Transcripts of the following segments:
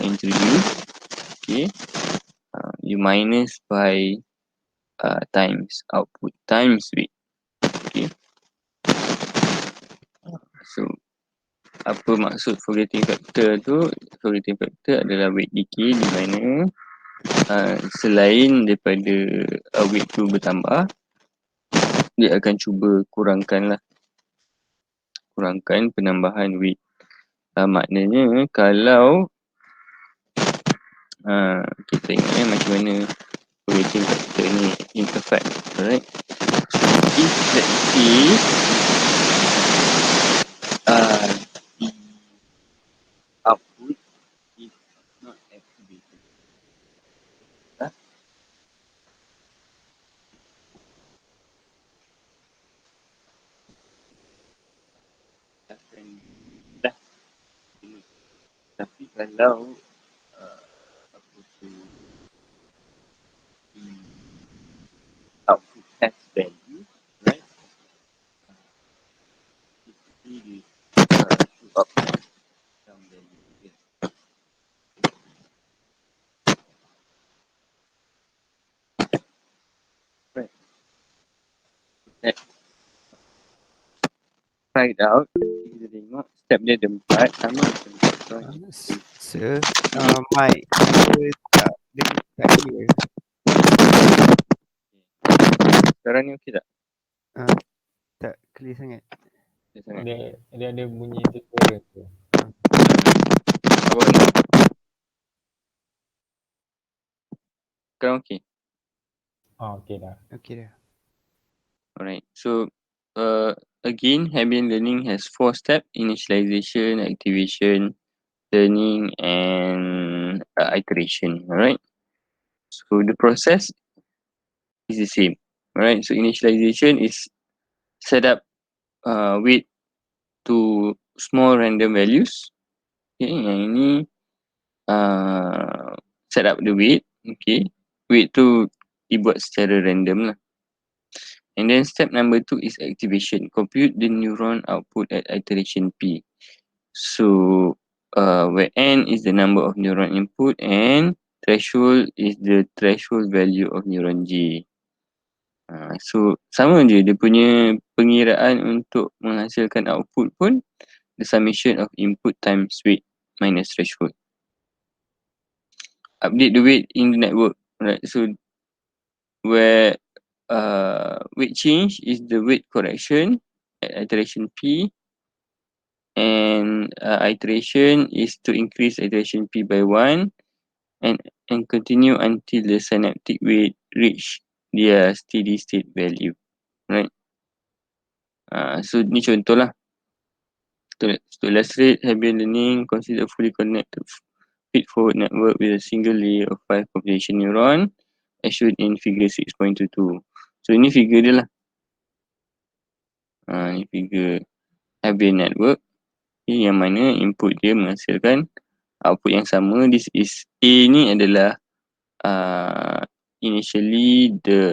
introduced. Okay, you minus by times output times weight. Okay, so apa maksud forgetting factor tu? Forgetting factor adalah weight decay di mana selain daripada weight tu bertambah, dia akan cuba kurangkan penambahan weight. Maknanya kalau kita ingat macam mana forgetting factor ni in effect, alright? If let's say the output is not activated, akan dah ini. Tapi kalau apa tu output has value, right? It show up some value here. Right. Let's try it out. Kita tengok step dia ada 4 sama macam Sir, mic tak dengar tak clear. sekarang ni okey tak? Tak clear sangat. Dia ada bunyi tutorial tu. Apa ni? Sekarang okey? Okey dah. Okey dah. Alright, so again, Hebbian learning has 4 steps: initialization, activation, learning, and iteration. Alright, so the process is the same. Alright, so initialization is set up weight to small random values. Okay, yang ini set up the weight. Okay, weight tu dibuat secara random lah. And then step number 2 is activation. Compute the neuron output at iteration P. So where N is the number of neuron input and threshold is the threshold value of neuron J. So sama je dia punya pengiraan untuk menghasilkan output pun the summation of input times weight minus threshold. Update the weight in the network. Right, so where weight change is the weight correction at iteration P, and iteration is to increase iteration P by 1 and continue until the synaptic weight reach their steady state value, right? So ni contoh lah. To illustrate Hebbian learning, consider fully connected feed-forward network with a single layer of 5 population neuron as shown in figure 6.22. So ini figure dia lah. Ni figure Hebbian network. Yang mana input dia menghasilkan output yang sama. This is A ni adalah initially the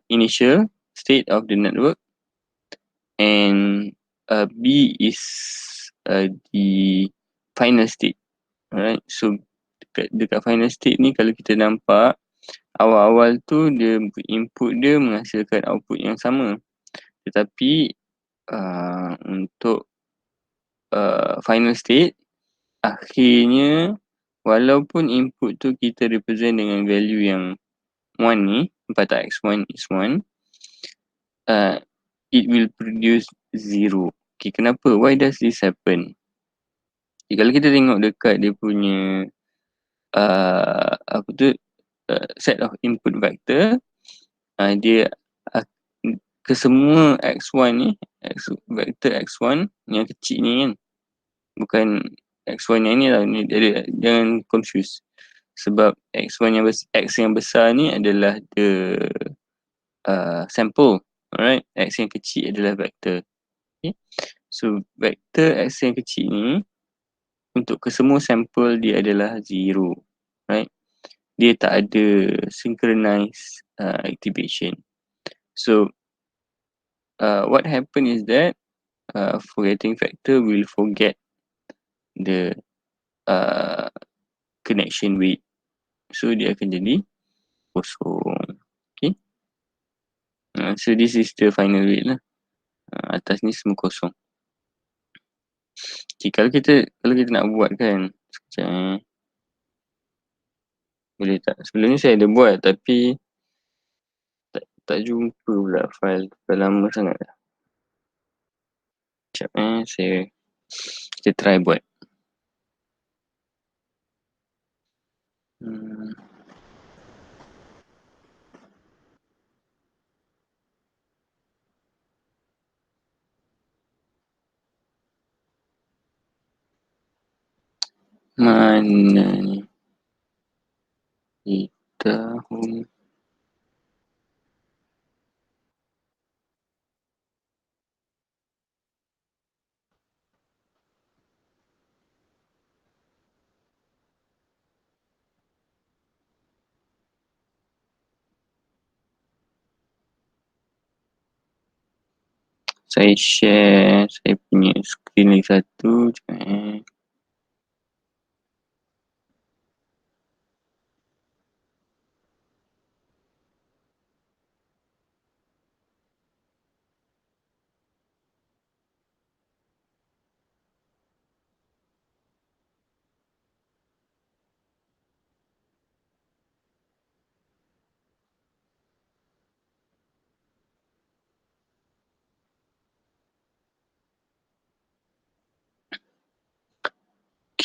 initial state of the network, and B is the final state. Alright, so dekat final state ni kalau kita nampak awal-awal tu dia input dia menghasilkan output yang sama, tetapi untuk final state akhirnya walaupun input tu kita represent dengan value yang 1 ni, 4x1 is 1, it will produce 0. Okay, kenapa? Why does this happen? Okay, kalau kita tengok dekat dia punya set of input vector, dia kesemua x1 ni, vector x1 yang kecil ni kan, bukan x1 yang ni lah, ni jangan confuse. Sebab x1 yang x yang besar ni adalah the sample, alright, x yang kecil adalah vector. Okay, so vector x yang kecil ni untuk kesemua sampel dia adalah 0, right? Dia tak ada synchronized activation. So what happen is that forgetting factor will forget the connection weight. So dia akan jadi kosong. Okay. So this is the final weight lah. Atas ni semua kosong. Okay, kalau kita nak buat kan, sekejap boleh tak? Sebelum ni saya ada buat tapi tak jumpa pula file. Dah lama sangat dah. Sekejap kita try buat. Mana ni? Kita home. Saya share saya punya screen lagi satu.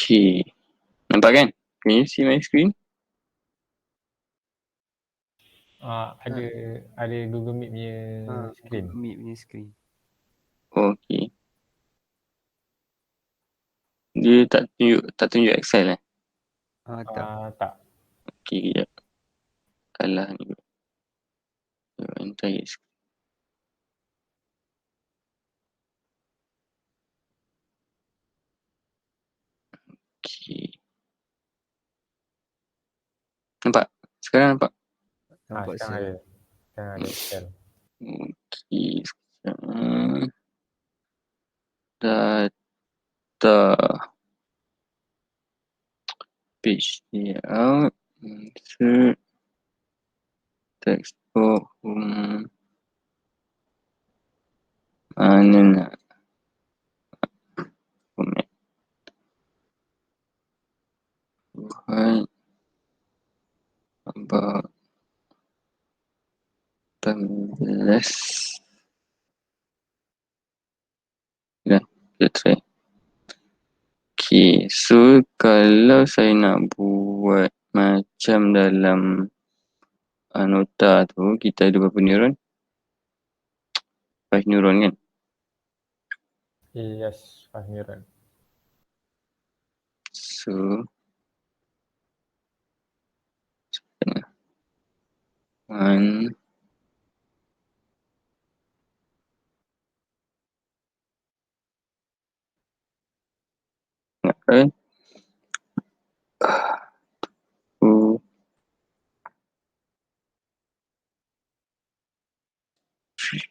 Okay. Nampak kan? Can you see my screen? Ada Google Meet punya screen. Google Meet punya screen. Okay. Dia tak tunjuk Excel eh? Tak. Okay, kejap. Kalah ni. Entire screen. Okay. Nampak? Sekarang nampak? Nampak Sekarang ada Excel. Okay. Sekarang. Data. Page layout. Insert. Text box. Mana nak format. Buat. About 18. Dah, kita try. Okay, so kalau saya nak buat macam dalam nota tu, kita ada berapa neuron? 5 neuron kan? Yes, 5 neuron. So, one, two, 3,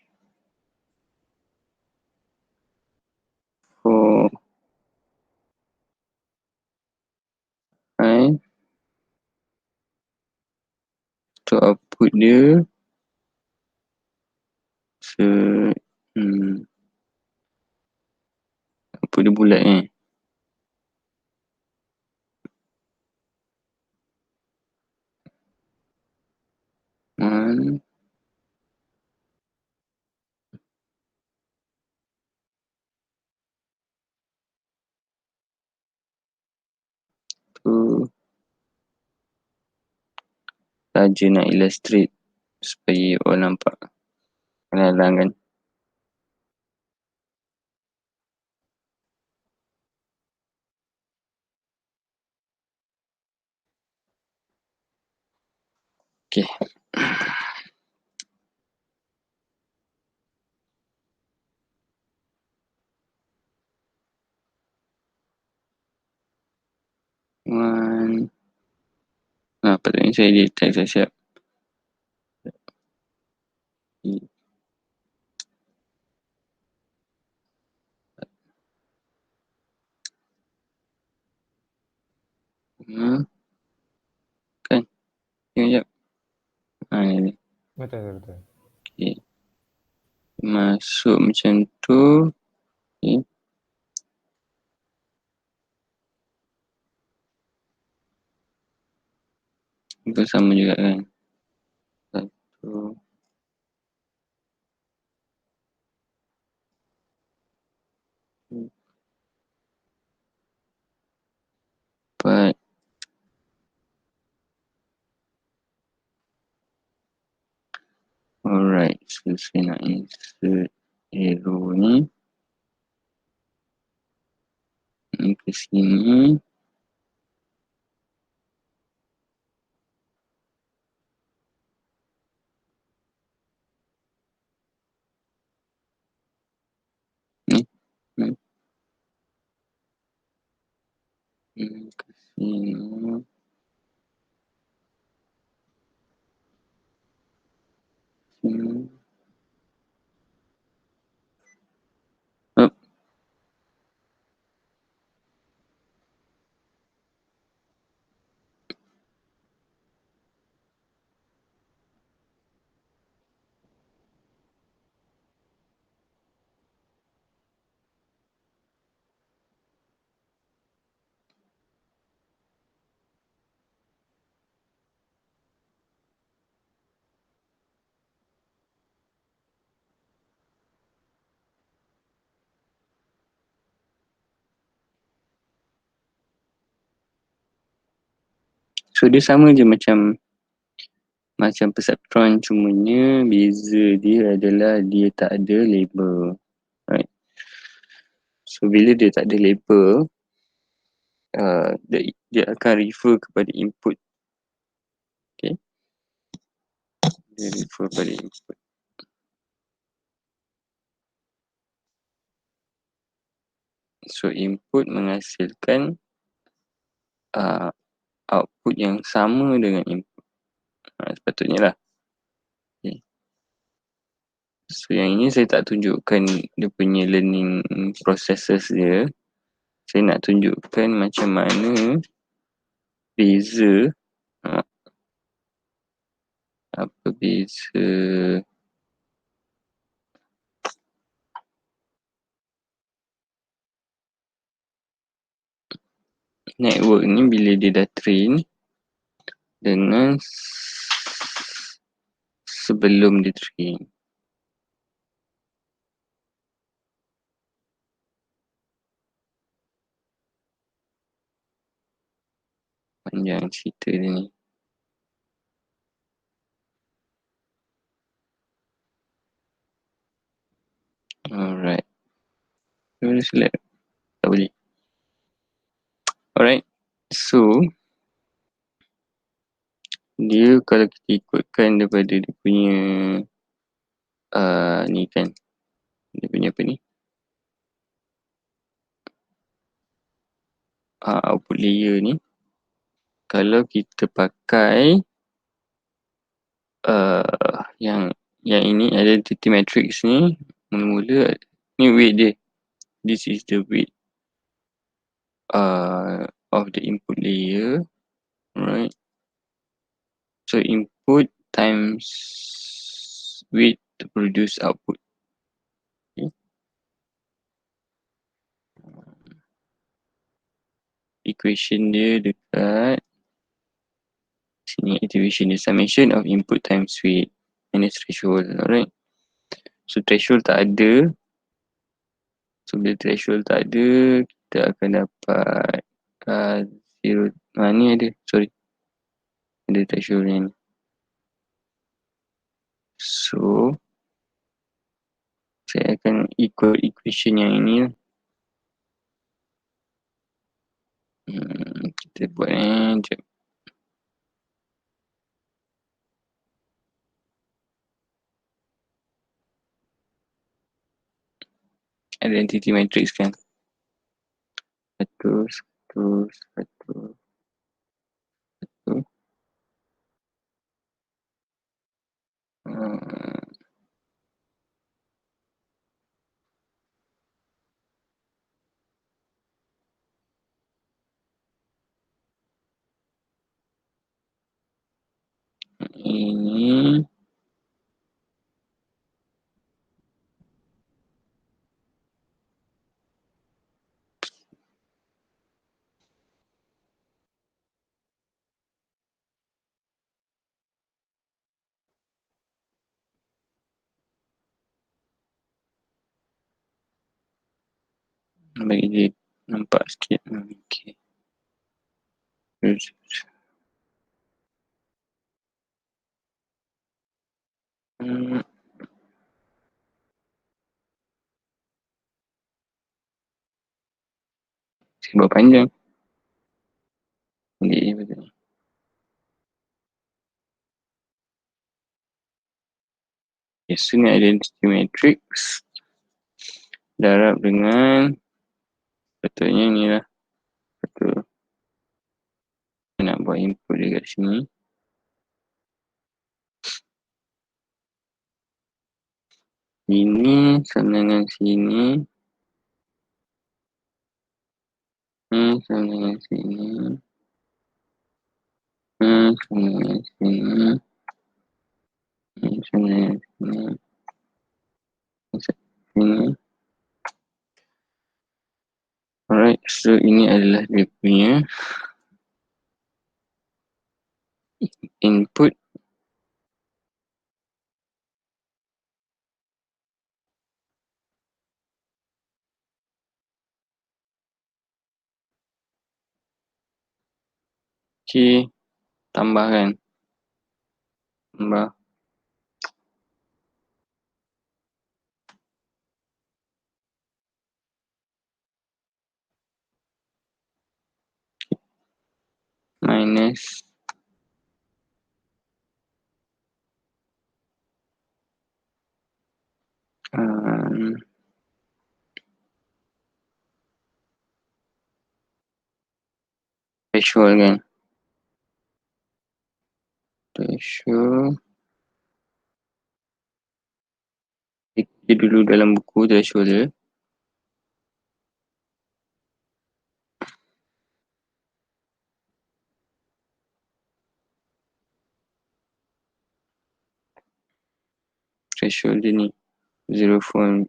4, 5. So output dia output dia bulat ni. One, two. Saja nak illustrate supaya orang nampak kadang-kadang kan. Okay. One. Patutnya saya edit teks siap-siap. Kan? Tengok jap. Ni. Betul, betul. Okay. Masuk macam tu. Okay. Itu sama juga kan. Satu. Empat. Alright. So saya nak insert arrow ni. Ni ke sini. Ni. Ni. Ke sini. Sini. Oh. So dia sama je macam perceptron, cumanya beza dia adalah dia tak ada label. Right. So bila dia tak ada label, dia akan refer kepada input. Okay. Dia refer kepada input. So input menghasilkan output yang sama dengan input. Sepatutnya lah. Okay. So yang ini saya tak tunjukkan dia punya learning processes dia. Saya nak tunjukkan macam mana beza apa beza network ni bila dia dah train dengan sebelum dia train. Panjang cerita dia ni. Alright. Boleh select? Tak boleh. Alright. So, dia kalau kita ikutkan daripada dia punya ni kan. Dia punya apa ni? Output layer ni. Kalau kita pakai yang ini identity matrix ni, mula-mula ni weight dia. This is the weight of the input layer. Right. So input times weight to produce output. Okay. Equation dia dekat sini, activation dia summation of input times weight minus threshold. Alright. So threshold tak ada. So bila threshold tak ada, kita akan dapat zero. Ni ada, sorry. Ada threshold ni. So saya akan ikut equation yang ini lah. Kita buat sekejap. Identity matrix kan. Satu. Ini bagi dia nampak sikit. Okay. Hmm. Saya buat panjang. Ini betul. Okay, so ni identity matrix. Darab dengan betulnya ni lah. Betul. Saya nak buat input dia kat sini. Ini sama dengan sini. Ini sama dengan sini. Ini sama dengan sini. Ini sama dengan sini. Sini. Alright, so ini adalah dia punya input. Okay, tambahkan. Tambah. Minus. Threshold kan. Threshold. Dia dulu dalam buku threshold dia. Threshold dia ni 0.49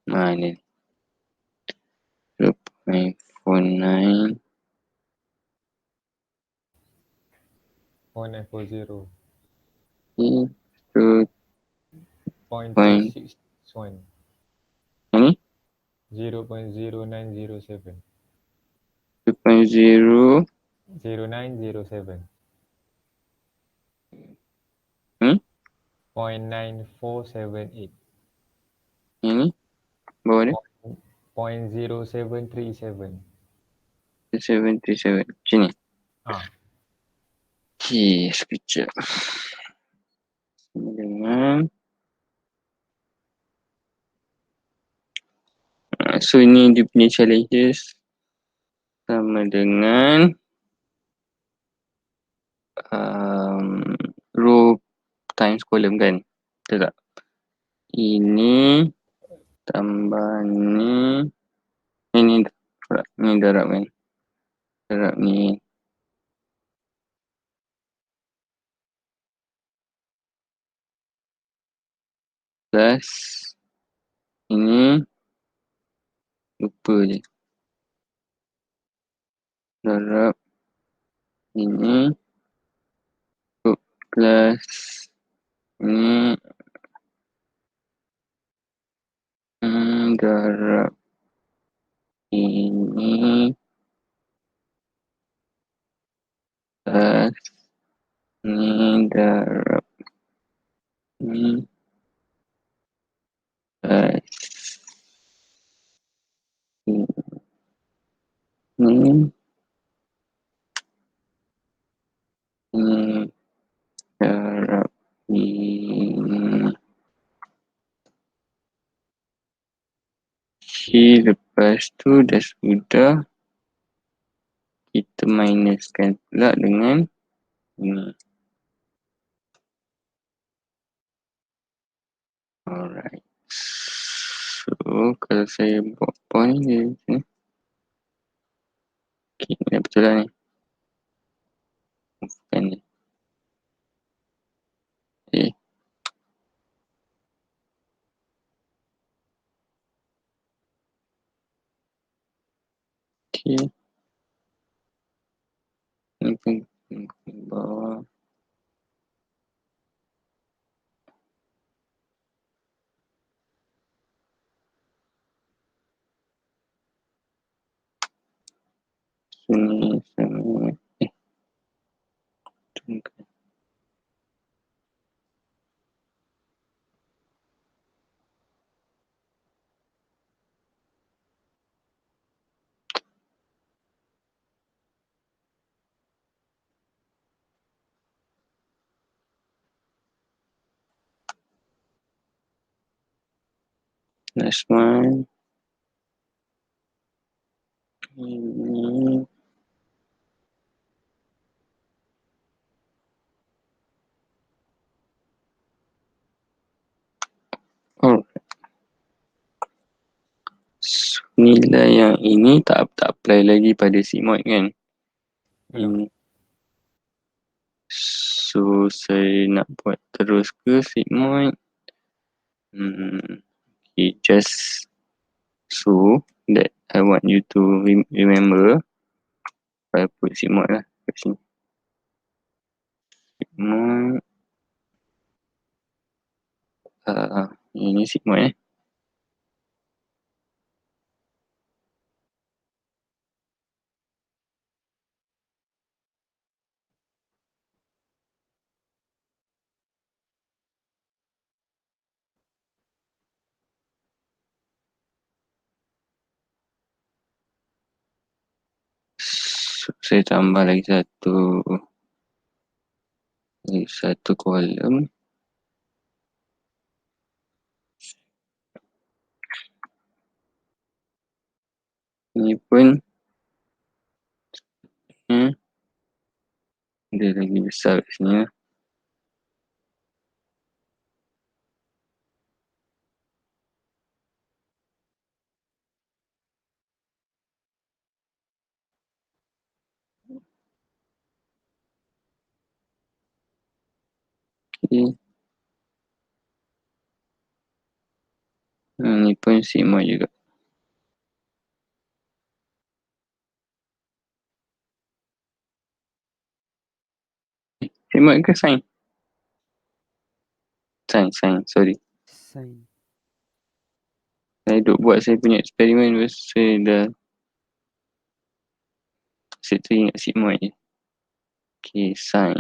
mana 0.49 1940. itu 0.3661. yang ni 0.0907. 2.0 0907. ni 0.9478. yang ni bawah dia 0.0737. 737 macam ni. Okay, sekejap. Sama dengan so ini dia punya challenges sama dengan row times column kan, betul tak? Ini tambah ni, ini darab kan, darab ni plus ini lupa je, darab ini plus ini darab ini plus ini darab ini plus ini darab ini. Okay, lepas tu dah sudah kita minuskan pula dengan ini. Alright. So, kalau saya buat point dia ni. Okay, ni betul lah ni. Bukan ni. Okay. Okay. Ni pun bawah. Sini, sana. Tunggu. Last one. Ini. Oh. Nilai yang ini tak apply lagi pada sigmoid kan? Ya. So saya nak buat terus ke sigmoid? Okay, just so that I want you to remember. I put sigmoid lah kat sini. Sigmoid. Ini sigmoid saya tambah lagi satu kolom. Ini pun dia lagi besar kat sini lah. Okay. Ni pun sigmoid juga. Sigmoid ke sign? Sign, sorry. Sign. Saya duk buat saya punya eksperimen, saya dah saya teringat sigmoid je. Okay, sign.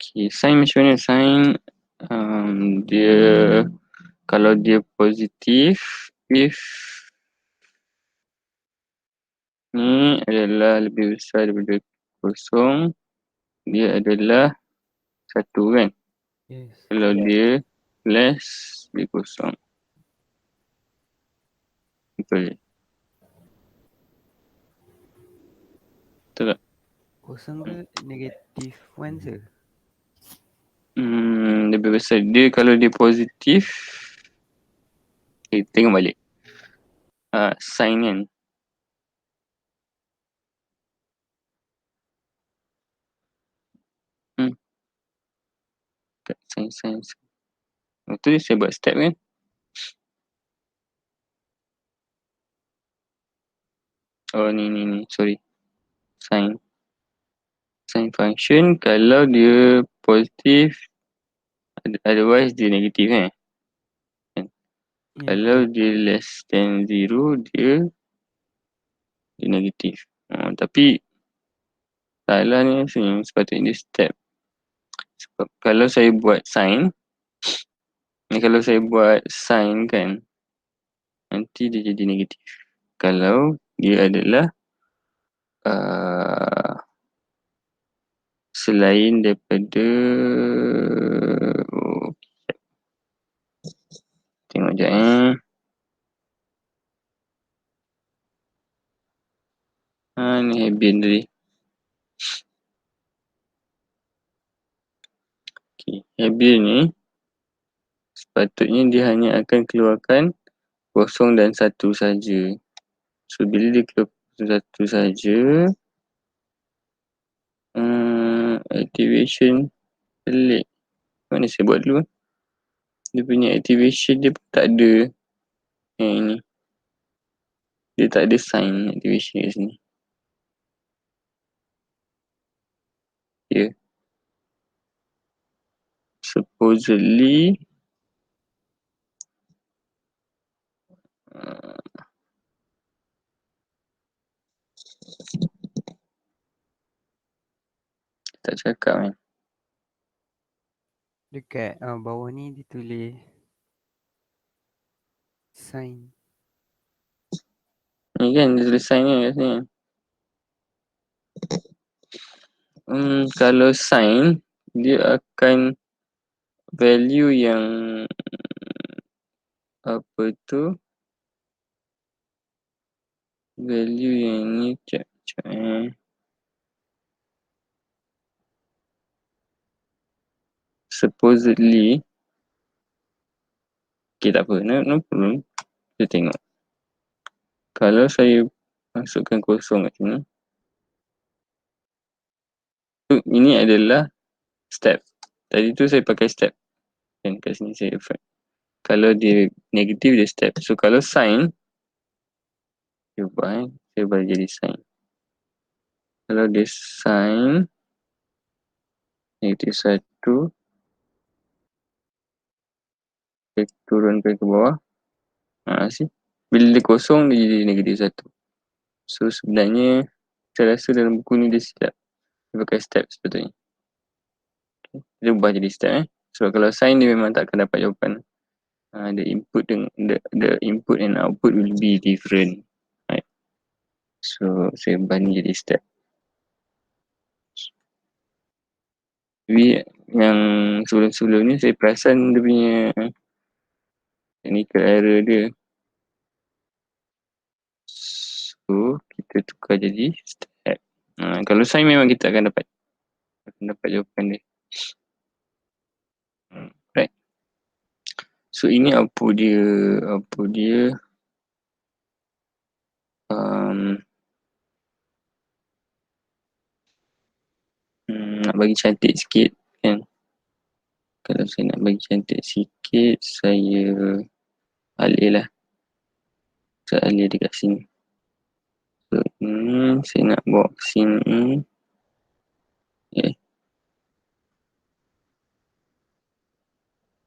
Okay, sign macam mana? Sign dia kalau dia positif, if ni adalah lebih besar daripada kosong, dia adalah satu kan? Yes. Kalau dia less, dia kosong. Betul. Betul tak? Kosong ke negatif 1 je? Lebih besar. Dia kalau dia positif, tengok balik. Sign kan? Sign. Betul saya buat step kan? Oh ni, sorry. Sign function kalau dia positif, otherwise dia negatif kan? Ya, Kalau betul. dia less than 0, dia negatif. Tapi salah ni sepatutnya dia step. Sebab kalau saya buat sign, kalau saya buat sign kan, nanti dia jadi negatif. Kalau dia adalah selain daripada tengok sekejap ni Hebian tadi. Okay, Hebian ni sepatutnya dia hanya akan keluarkan kosong dan satu saja. So bila dia keluar satu saja, activation pelik. Mana saya buat dulu? Dia punya activation dia pun tak ada. Yang ini. Dia tak ada sign activation kat sini. Ya. Supposedly tak cakap kan. Dekat bawah ni ditulis sign. Ni kan dia tulis sign ni kat sini. Kalau sign dia akan value yang apa tu, value yang ni sekejap. Supposedly okay, tak apa, no problem. Kita tengok. Kalau saya masukkan kosong kat sini, ini adalah step. Tadi tu saya pakai step. Dan kat sini saya effect. Kalau dia negatif dia step. So kalau sign, cuba saya bagi jadi sign. Kalau dia sign negatif 1, saya turunkan ke bawah. See? Bila dia kosong dia jadi negatif 1. So sebenarnya saya rasa dalam buku ni dia silap. Dia pakai step sepatutnya. Okay. Dia ubah jadi step. Sebab kalau sign dia memang tak akan dapat jawapan. The input and output will be different. Right. So saya ubah ni jadi step. Tapi yang sebelum-sebelum ni saya perasan dia punya technical error dia. So kita tukar jadi step. Kalau sign memang kita akan dapat jawapan dia. Right. So ini apa dia nak bagi cantik sikit kan. Kalau saya nak bagi cantik sikit, saya alih lah. Saya alih dekat sini. So ini saya nak bawa ke sini. Okay.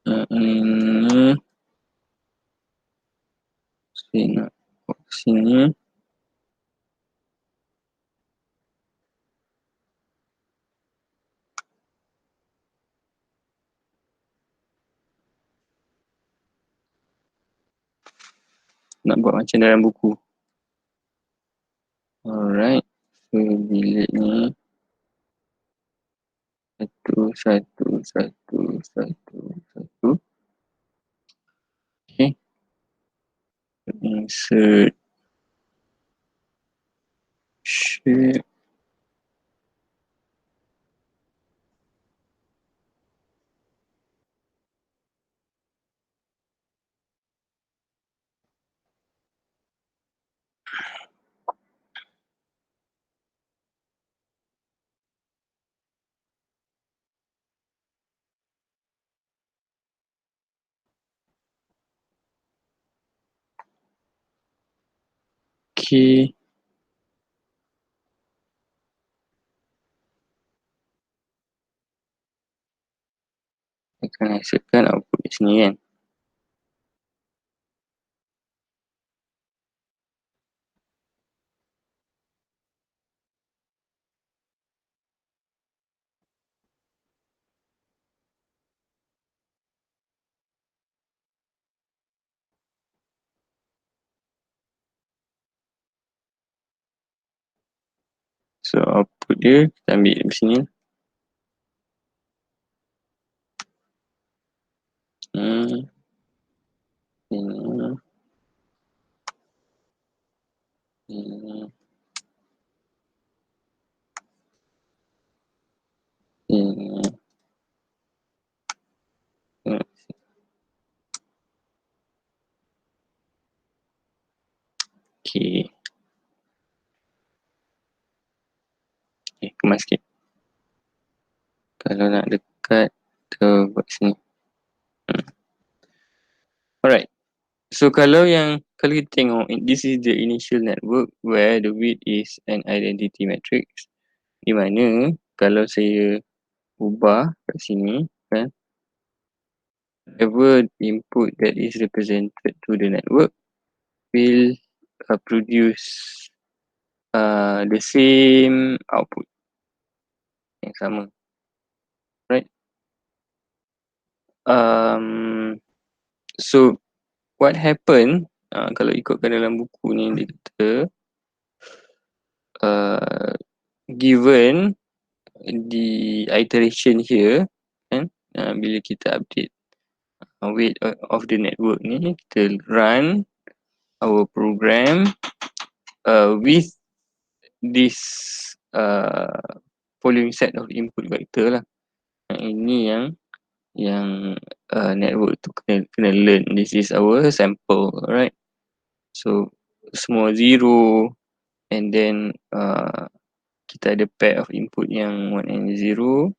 Ini saya nak bawa ke sini. Nak buat macam dalam buku. Alright. So bilik ni 1, 1, 1, 1, 1. Okay. Insert shape. Okay. Akan hasilkan output di sini kan. So output dia kita ambil di sini. Ini. Ini. Okay. Okay, kemas sikit. Kalau nak dekat, kita buat sini. Alright. So kalau kita tengok, this is the initial network where the width is an identity matrix. Di mana kalau saya ubah kat sini kan, whatever input that is represented to the network will produce the same output yang sama, right? So what happen kalau ikutkan dalam buku ni, dia kata given the iteration here kan, bila kita update weight of the network ni, kita run our program with this following set of input vector lah. Ini yang network tu kena learn. This is our sample, right? So semua zero, and then kita ada pair of input yang 1 and 0.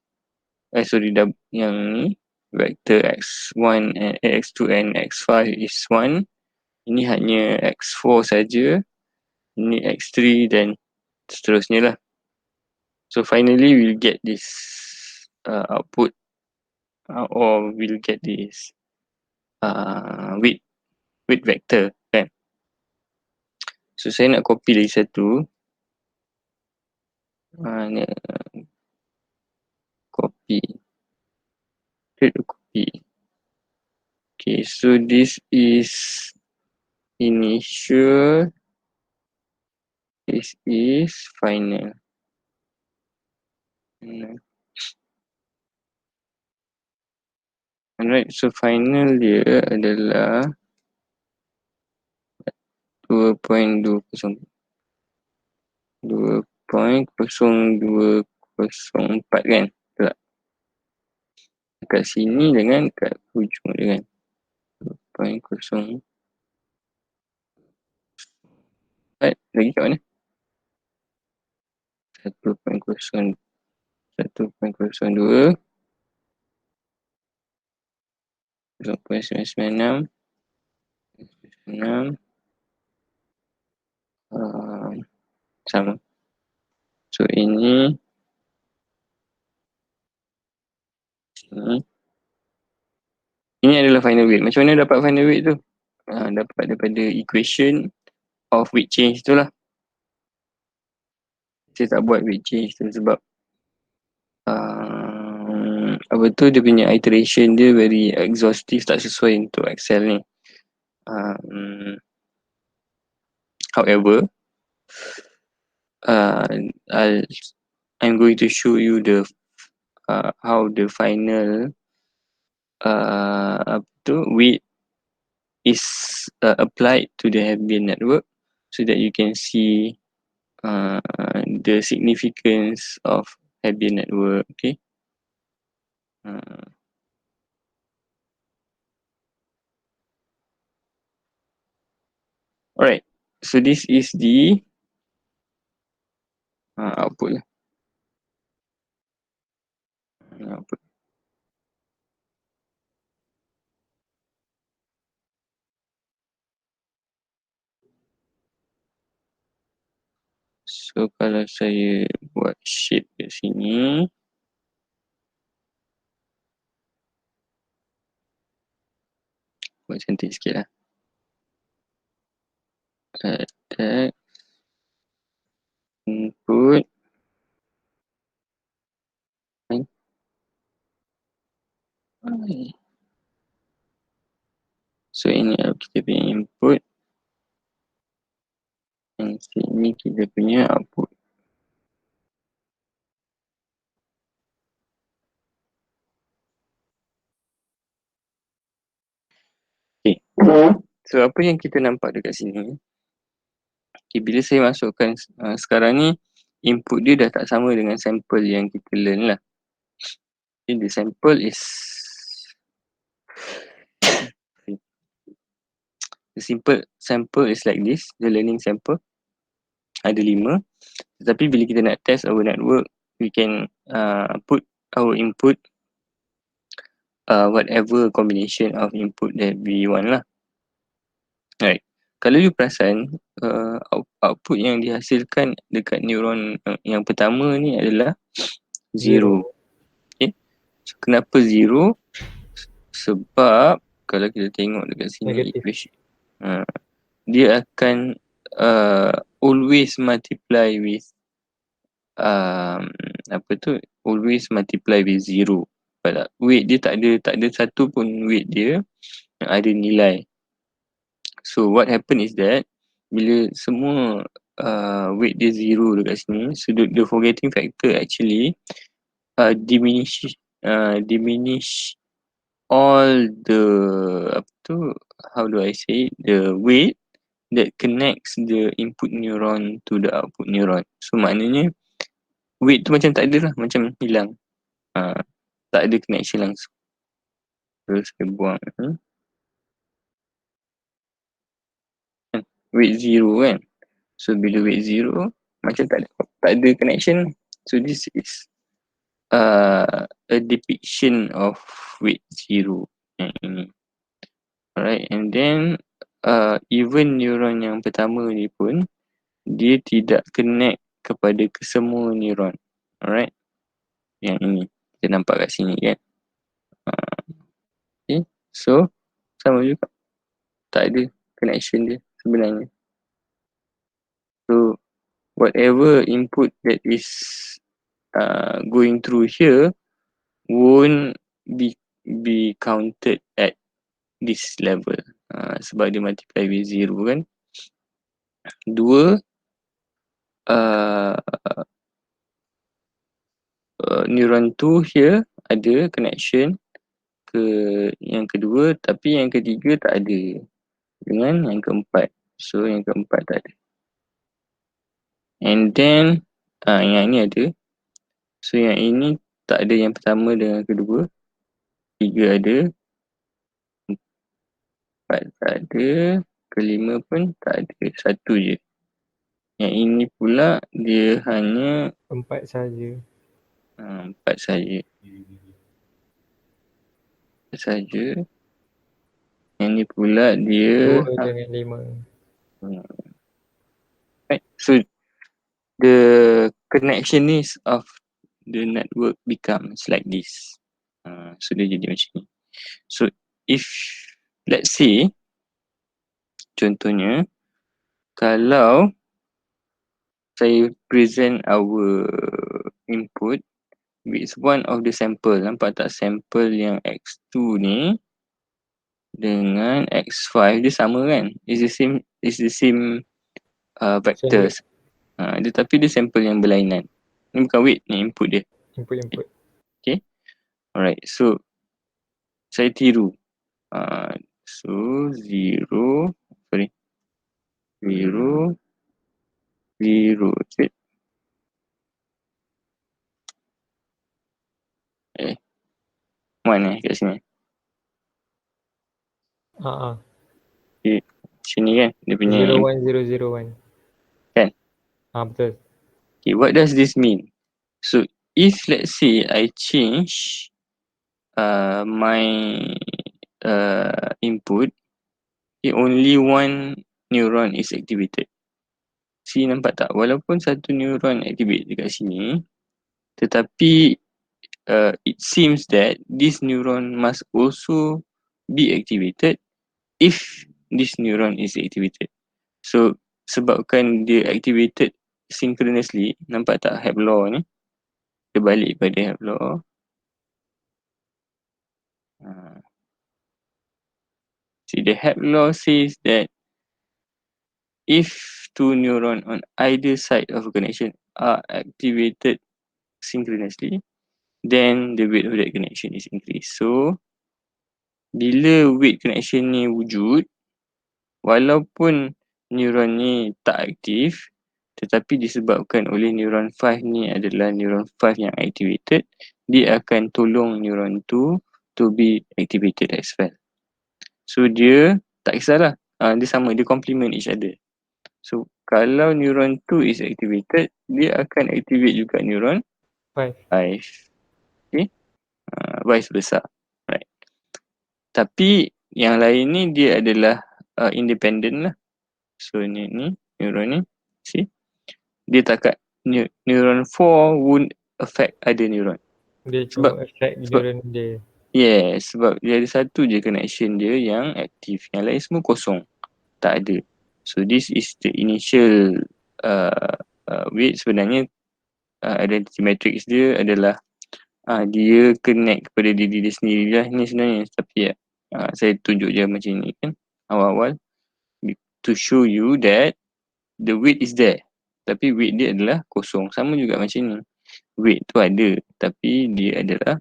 Yang ni vector x1 and x2 and x5 is 1. Ini hanya x4 saja. Ini x3 dan seterusnya lah. So finally we'll get this output or we'll get this width vector kan. So saya nak copy lagi satu. Mana copy. Create a copy. Okay, so this is initial. This is final. Alright, so final dia adalah 2.20 2.0204 kan? Tak. Dekat sini dengan kat hujung dia kan. 2.0. Lagi kat mana? 1.0 1.02 0.996 sama. So ini adalah final weight. Macam mana dapat final weight tu? Dapat daripada equation of weight change tu lah. Saya tak buat weight change tu sebab dia punya iteration dia very exhaustive, tak sesuai untuk Excel ni. However, I'm going to show you the how the final weight is applied to the Hebbian network, so that you can see the significance of Hebbian network. Okay. Alright, so this is the output. Output. So kalau saya buat shape kat sini, buat cantik sikit lah. Text, input, so ini kita punya input, dan sini kita punya output. Okay. So apa yang kita nampak dekat sini, okay, bila saya masukkan sekarang ni, input dia dah tak sama dengan sample yang kita learn lah. Okay, the sample is The simple sample is like this, the learning sample. Ada 5. Tetapi bila kita nak test our network, we can put our input whatever combination of input that we want lah. Right. Kalau you perasan, output yang dihasilkan dekat neuron yang pertama ni adalah 0. Okay. So, kenapa 0? Sebab kalau kita tengok dekat sini Negatif. equation, dia akan always multiply with always multiply with 0. Weight dia tak ada satu pun weight dia yang ada nilai. So what happen is that bila semua weight dia 0 dekat sini, so the forgetting factor actually diminish all the how do I say, the weight that connects the input neuron to the output neuron. So maknanya weight tu macam tak ada lah, macam hilang. Tak ada connection langsung. Terus saya buang ni. Weight 0 kan. So bila weight 0 macam tak ada connection. So this is a depiction of weight 0 yang ini. Alright, and then even neuron yang pertama ni pun dia tidak connect kepada kesemua neuron. Alright, yang ini kita nampak kat sini kan. Okay, so sama juga, tak ada connection dia sebenarnya. So whatever input that is going through here won't be counted at this level, sebab dia multiply with 0 kan. 2, neuron 2 here ada connection ke yang kedua, tapi yang ketiga tak ada dengan yang keempat. So yang keempat tak ada. And then yang ni ada. So yang ini tak ada yang pertama dengan kedua. 3 ada. 4 tak ada. Kelima pun tak ada. 1 je. Yang ini pula dia hanya 4 saja. 4 saja. 4 saja. Yang ni pula dia 2 dengan 5. right. So the connectionist of the network becomes like this. So dia jadi macam ni. So if let's say contohnya kalau saya present our input with one of the sample, nampak tak sample yang X2 ni dengan X5 dia sama kan? It's the same vectors. Tetapi dia sampel yang berlainan. Ni bukan weight, ni input dia. Input. Okay. Alright, so saya tiru. So 0, 0, 0. Mana kat sini? Okay, sini kan dia punya 01001. Kan? Betul. Okay, what does this mean? So if let's say I change my input, only one neuron is activated. See, nampak tak? Walaupun satu neuron activate dekat sini, tetapi it seems that this neuron must also be activated if this neuron is activated. So sebabkan dia activated synchronously, nampak tak Hebb law ni? Kita balik pada Hebb law. See, the Hebb law says that if two neurons on either side of a connection are activated synchronously, then the weight of that connection is increased. So bila weight connection ni wujud, walaupun neuron ni tak aktif, tetapi disebabkan oleh neuron 5 ni adalah neuron 5 yang activated, dia akan tolong neuron 2 to be activated as well. So dia tak kisahlah dia sama, dia complement each other. So kalau neuron 2 is activated, dia akan activate juga neuron 5. 5. Okay, vice versa, right? Tapi yang lain ni dia adalah independent lah. So ni neuron ni, see, dia takat neuron 4 won't affect other neuron. Dia Sebab- cuma affect sebab- neuron dia. Yes, sebab dia ada satu je connection dia yang aktif, yang lain semua kosong, tak ada. So this is the initial weight. Sebenarnya identity matrix dia adalah dia connect kepada diri dia sendiri lah ni sebenarnya. Tapi saya tunjuk je macam ni kan awal-awal to show you that the weight is there, tapi weight dia adalah kosong. Sama juga macam ni, weight tu ada tapi dia adalah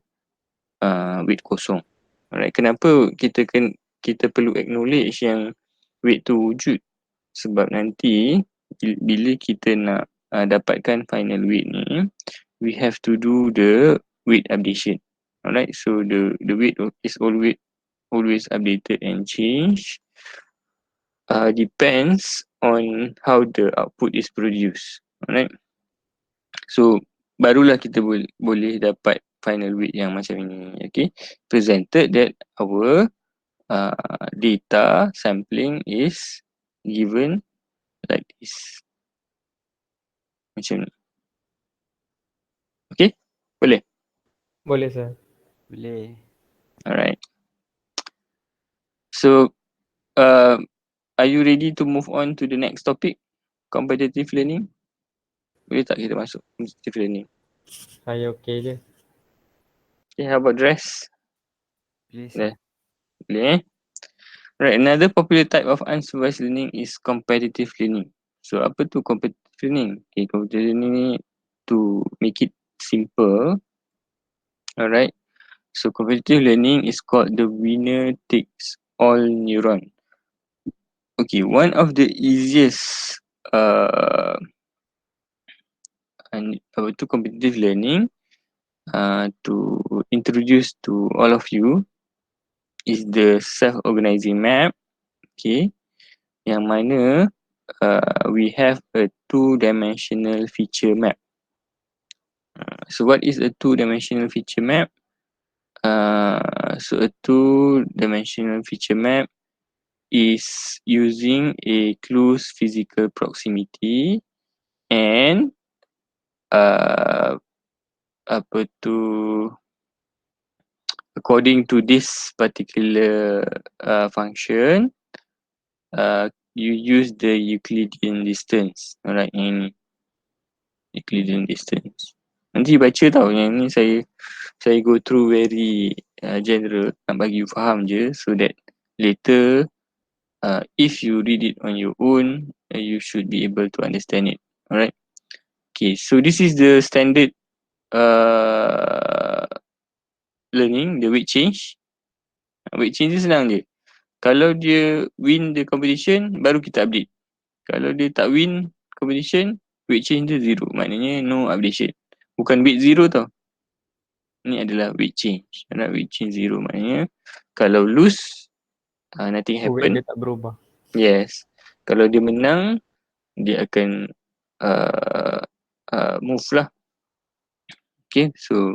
weight kosong. Alright, kenapa kita perlu acknowledge yang weight tu wujud? Sebab nanti bila kita nak dapatkan final weight ni, we have to do the weight updation. Alright, so the weight is always updated and changed. Depends on how the output is produced. Alright, so barulah kita boleh dapat final weight yang macam ini. Okay, presented that our data sampling is given like this. Macam ni. Okay, boleh? Boleh sir. Boleh. Alright. So, are you ready to move on to the next topic? Competitive learning? Boleh tak kita masuk competitive learning? Saya okey je. Okay, how about dress? Boleh Boleh. sir. Boleh. Right, another popular type of unsupervised learning is competitive learning. So, apa tu competitive learning? Okay, competitive learning ni, to make it simple, alright. So, competitive learning is called the winner takes all neuron. Okay, one of the easiest competitive learning to introduce to all of you is the self-organizing map. Okay, yang mana we have a two-dimensional feature map. So what is a two-dimensional feature map? So a two-dimensional feature map is using a close physical proximity and according to this particular function, you use the Euclidean distance. Alright, yang ni Euclidean distance. Nanti baca tau, yang ni saya go through very general, nak bagi you faham je, so that later if you read it on your own, you should be able to understand it. Alright. Okay, so this is the standard learning, the weight change. Weight change ni senang je. Kalau dia win the competition, baru kita update. Kalau dia tak win competition, weight change dia 0. Maknanya no updation. Bukan weight 0 tau. Ni adalah weight change. Kalau weight change 0 maknanya kalau lose, nothing Weight happen. dia tak berubah. Yes. Kalau dia menang, dia akan move lah. Okay, so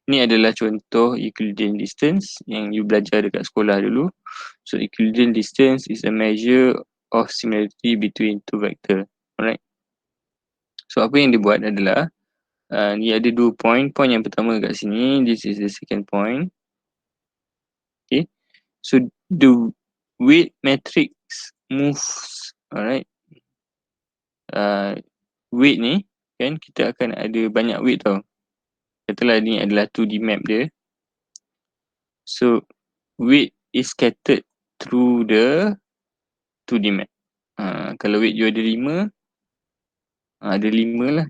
ni adalah contoh Euclidean distance yang you belajar dekat sekolah dulu. So Euclidean distance is a measure of similarity between two vector. Alright. So apa yang dia buat adalah ni ada 2 point. Point yang pertama kat sini, this is the second point. Okay. So the weight matrix moves. Alright. Weight ni kan kita akan ada banyak weight tau. Katalah ni adalah 2D map dia. So weight is scattered through the 2D map. Kalau weight you ada 5, ada 5 lah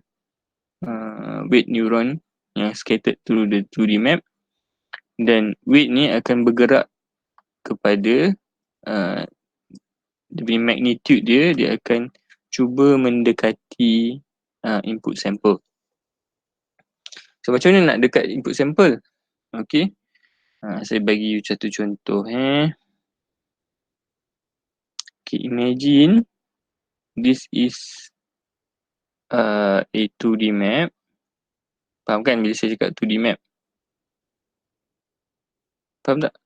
weight neuron yang scattered through the 2D map. Dan weight ni akan bergerak kepada the magnitude dia akan cuba mendekati input sample. So macam mana nak dekat input sample? Okay, saya bagi you satu contoh. Okay, imagine this is a 2D map. Faham kan bila saya cakap 2D map? Faham tak?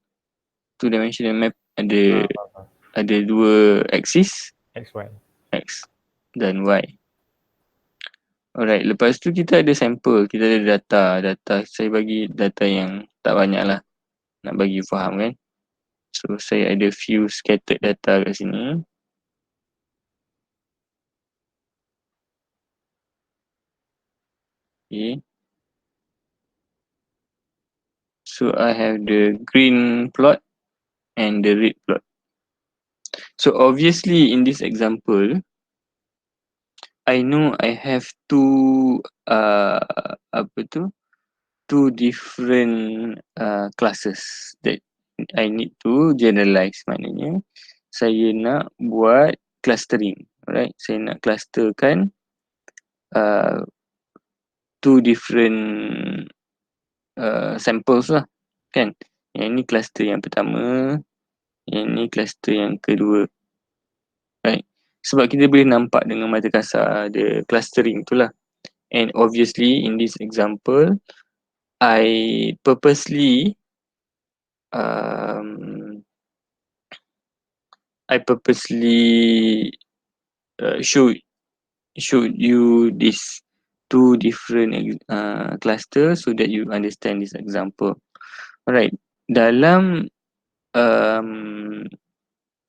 Two dimensional map ada Faham. ada dua axis, XY. X dan Y. Alright, lepas tu kita ada sampel, kita ada data. Saya bagi data yang tak banyak lah, nak bagi faham kan. So saya ada few scattered data kat sini. Okay. So I have the green plot and the red plot. So obviously in this example, I know I have two two different classes that I need to generalize. Maknanya saya nak buat clustering, right? Saya nak clusterkan two different samples lah, kan? Yang ni cluster yang pertama, yang ni cluster yang kedua, right? Sebab kita boleh nampak dengan mata kasar ada clustering tu lah. And obviously in this example, I purposely showed you this two different cluster so that you understand this example. Alright, dalam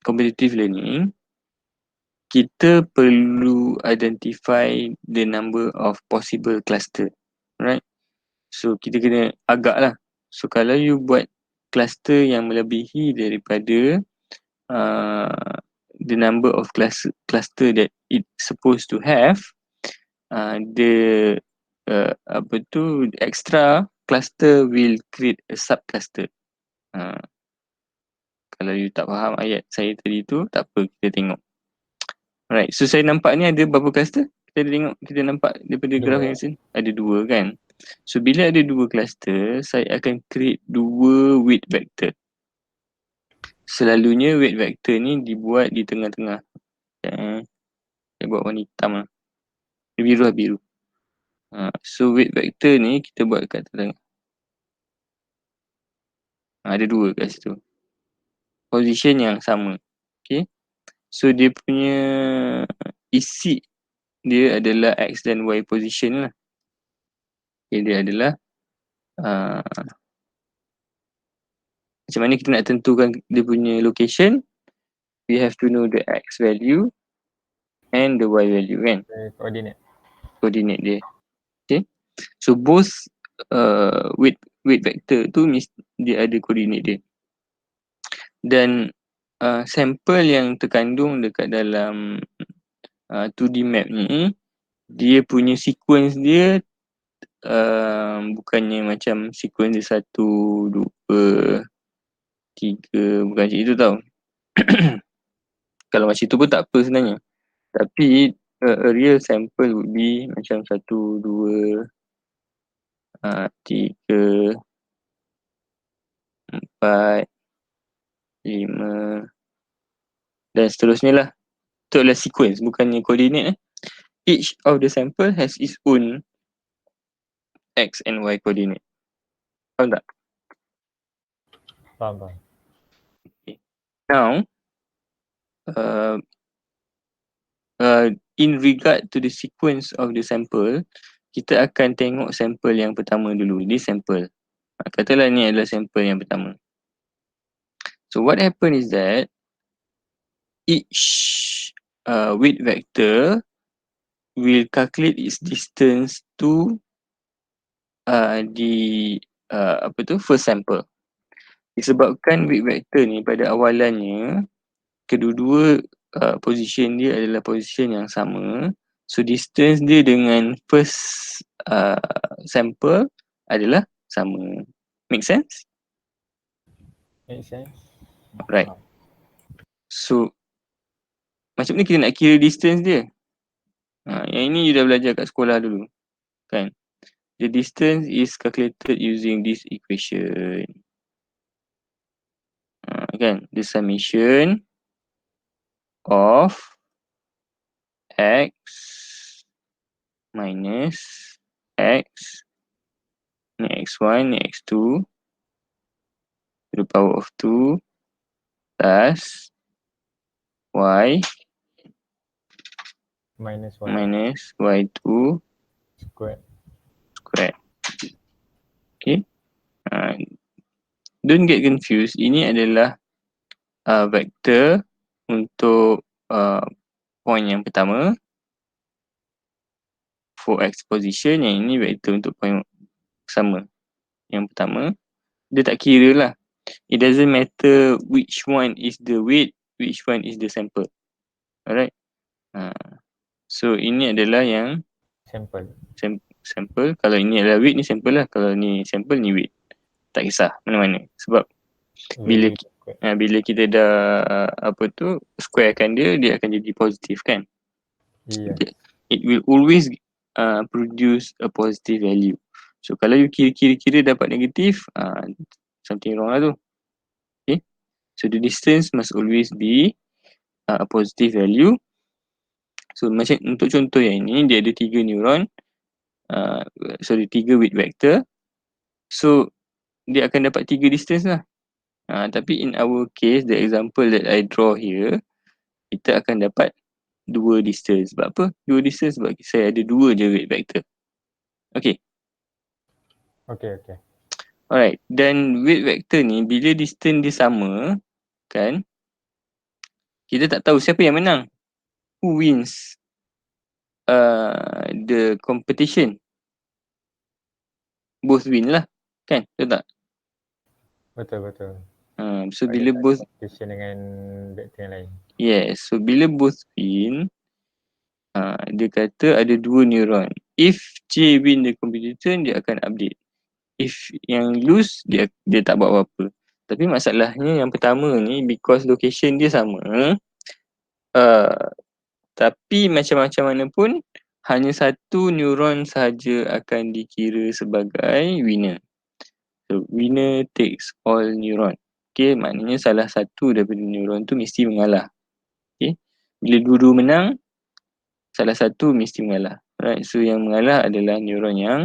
competitive learning, kita perlu identify the number of possible cluster, right? So kita kena agak lah. So kalau you buat cluster yang melebihi daripada the number of cluster that it's supposed to have, the extra cluster will create a subcluster. Kalau you tak faham ayat saya tadi tu, tak apa, kita tengok. Alright, so saya nampak ni ada berapa cluster? Kita nampak daripada graf yang sini ada dua kan. So bila ada dua cluster, saya akan create dua weight vector. Selalunya weight vector ni dibuat di tengah-tengah. Saya buat warna hitam lah. Biru lah, biru. So weight vector ni kita buat kat tengah. Ada dua kat situ. Position yang sama. Okay. So dia punya isi dia adalah X dan Y position lah. Okay, dia adalah macam mana kita nak tentukan dia punya location. We have to know the X value and the Y value kan. Coordinate dia. Okay. So both weight vector tu dia ada coordinate dia. Dan sampel yang terkandung dekat dalam 2D map ni, dia punya sequence dia bukannya macam sequence dia 1, 2, 3, bukan macam itu tau. Kalau macam itu pun tak apa sebenarnya. Tapi a real sample would be macam 1, 2, 3, 4, 5 dan seterusnya lah. Itu adalah sequence, bukannya coordinate. Each of the sample has its own X and Y coordinate. Faham tak? Faham. Okay. Now, in regard to the sequence of the sample, kita akan tengok sampel yang pertama dulu. This sample. Katalah ni adalah sampel yang pertama. So what happen is that each weight vector will calculate its distance to the first sample. Disebabkan weight vector ni pada awalannya kedua-dua position dia adalah position yang sama. So distance dia dengan first sample adalah sama. Make sense? Make sense? Right. So macam ni kita nak kira distance dia. Yang ini you dah belajar kat sekolah dulu, kan? The distance is calculated using this equation. Kan? The summation of x minus x ni x1 ni x2 to the power of 2 plus y minus y minus y2 squared. squared. Okay. Don't get confused. Ini adalah vektor untuk point yang pertama for x position. Yang ini vektor untuk point sama yang pertama. Dia tak kira lah. It doesn't matter which one is the weight, which one is the sample. Alright. So ini adalah yang Sample. sample. Kalau ini adalah weight, ni sample lah. Kalau ni sample, ni weight. Tak kisah mana-mana. Sebab bila Value squared. bila kita dah squarekan dia akan jadi positif kan. Yes. It will always produce a positive value. So kalau you kira-kira dapat negatif, something wrong lah tu. Okay. So the distance must always be a positive value. So macam untuk contoh yang ini, dia ada 3 neuron. 3 weight vector. So dia akan dapat 3 distance lah. Tapi in our case, the example that I draw here, kita akan dapat 2 distance. Sebab apa? 2 distance sebab saya ada 2 je weight vector. Okay. Okay. Alright. Dan weight vector ni, bila distance dia sama, kan, kita tak tahu siapa yang menang. Who wins the competition? Both win lah. Kan? Betul tak? Betul. So bila both competition dengan vektor yang lain. yes, so bila both win, dia kata ada 2 neuron. If J win the competition, dia akan update. If yang lose, dia tak buat apa-apa. Tapi masalahnya yang pertama ni, because location dia sama, tapi macam-macam mana pun, hanya satu neuron sahaja akan dikira sebagai winner. So winner takes all neuron. Okay, maknanya salah satu daripada neuron tu mesti mengalah. Okay, bila dua-dua menang, salah satu mesti mengalah. Right, so yang mengalah adalah neuron yang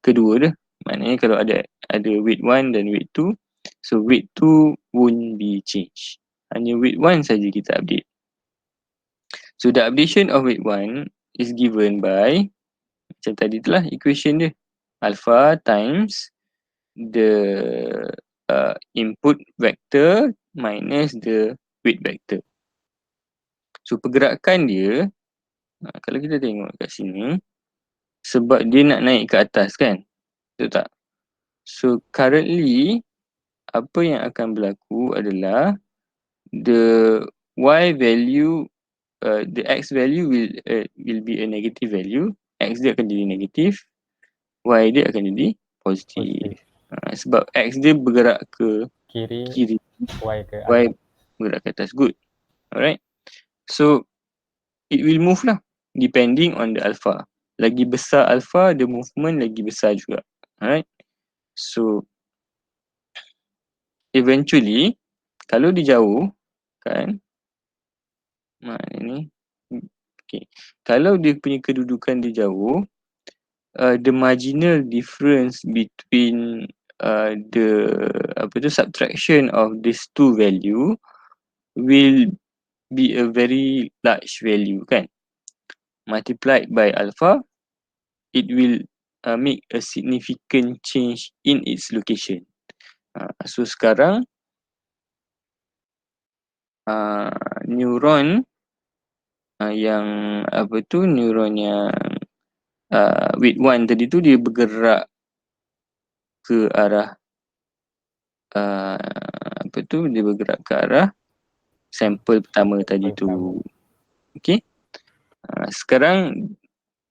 kedua dah. Maknanya kalau ada weight 1 dan weight 2, so weight 2 won't be changed. Hanya weight 1 saja kita update. So the updation of weight 1 is given by, macam tadi tu lah equation dia, alpha times the input vector minus the weight vector. So pergerakan dia, kalau kita tengok kat sini, sebab dia nak naik ke atas kan, betul tak? So currently, apa yang akan berlaku adalah the y value, the x value will be a negative value. X dia akan jadi negatif, y dia akan jadi positif. Sebab x dia bergerak ke Kiri, kiri, y ke y atas. bergerak ke atas. Good. Alright. So it will move lah depending on the alpha. Lagi besar alpha, the movement lagi besar juga. Alright. So eventually, kalau dia jauh, kan, mana ni? Okay. Kalau dia punya kedudukan dia jauh, the marginal difference between the subtraction of these two value will be a very large value kan. Multiplied by alpha, it will make a significant change in its location. So sekarang neuron yang neuron yang weight 1 tadi tu, dia bergerak ke arah dia bergerak ke arah sampel pertama tadi tu. Okay. Sekarang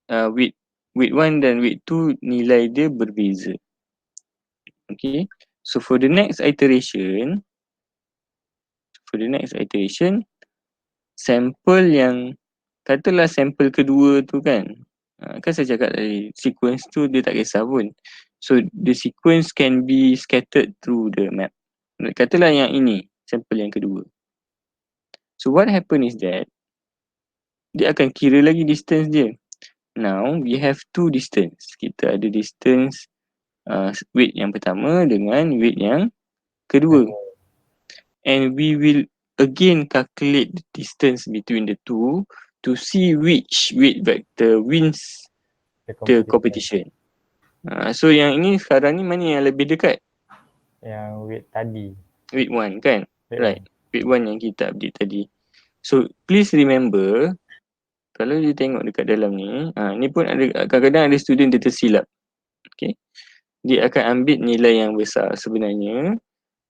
weight 1 dan weight 2 nilai dia berbeza. Okay. So for the next iteration, sampel yang, katalah sampel kedua tu kan, kan saya cakap tadi, sequence tu dia tak kisah pun. So the sequence can be scattered through the map. Katalah yang ini, sampel yang kedua. So what happen is that dia akan kira lagi distance dia. Now we have two distance. Kita ada distance weight yang pertama dengan weight yang kedua. And we will again calculate the distance between the two to see which weight vector wins the competition. So yang ini sekarang ni mana yang lebih dekat? Yang weight tadi. Weight 1 kan? Weight Right. Weight 1 yang kita update tadi. So please remember, kalau you tengok dekat dalam ni, ni pun ada kadang-kadang ada student dia tersilap. Okay. Dia akan ambil nilai yang besar. Sebenarnya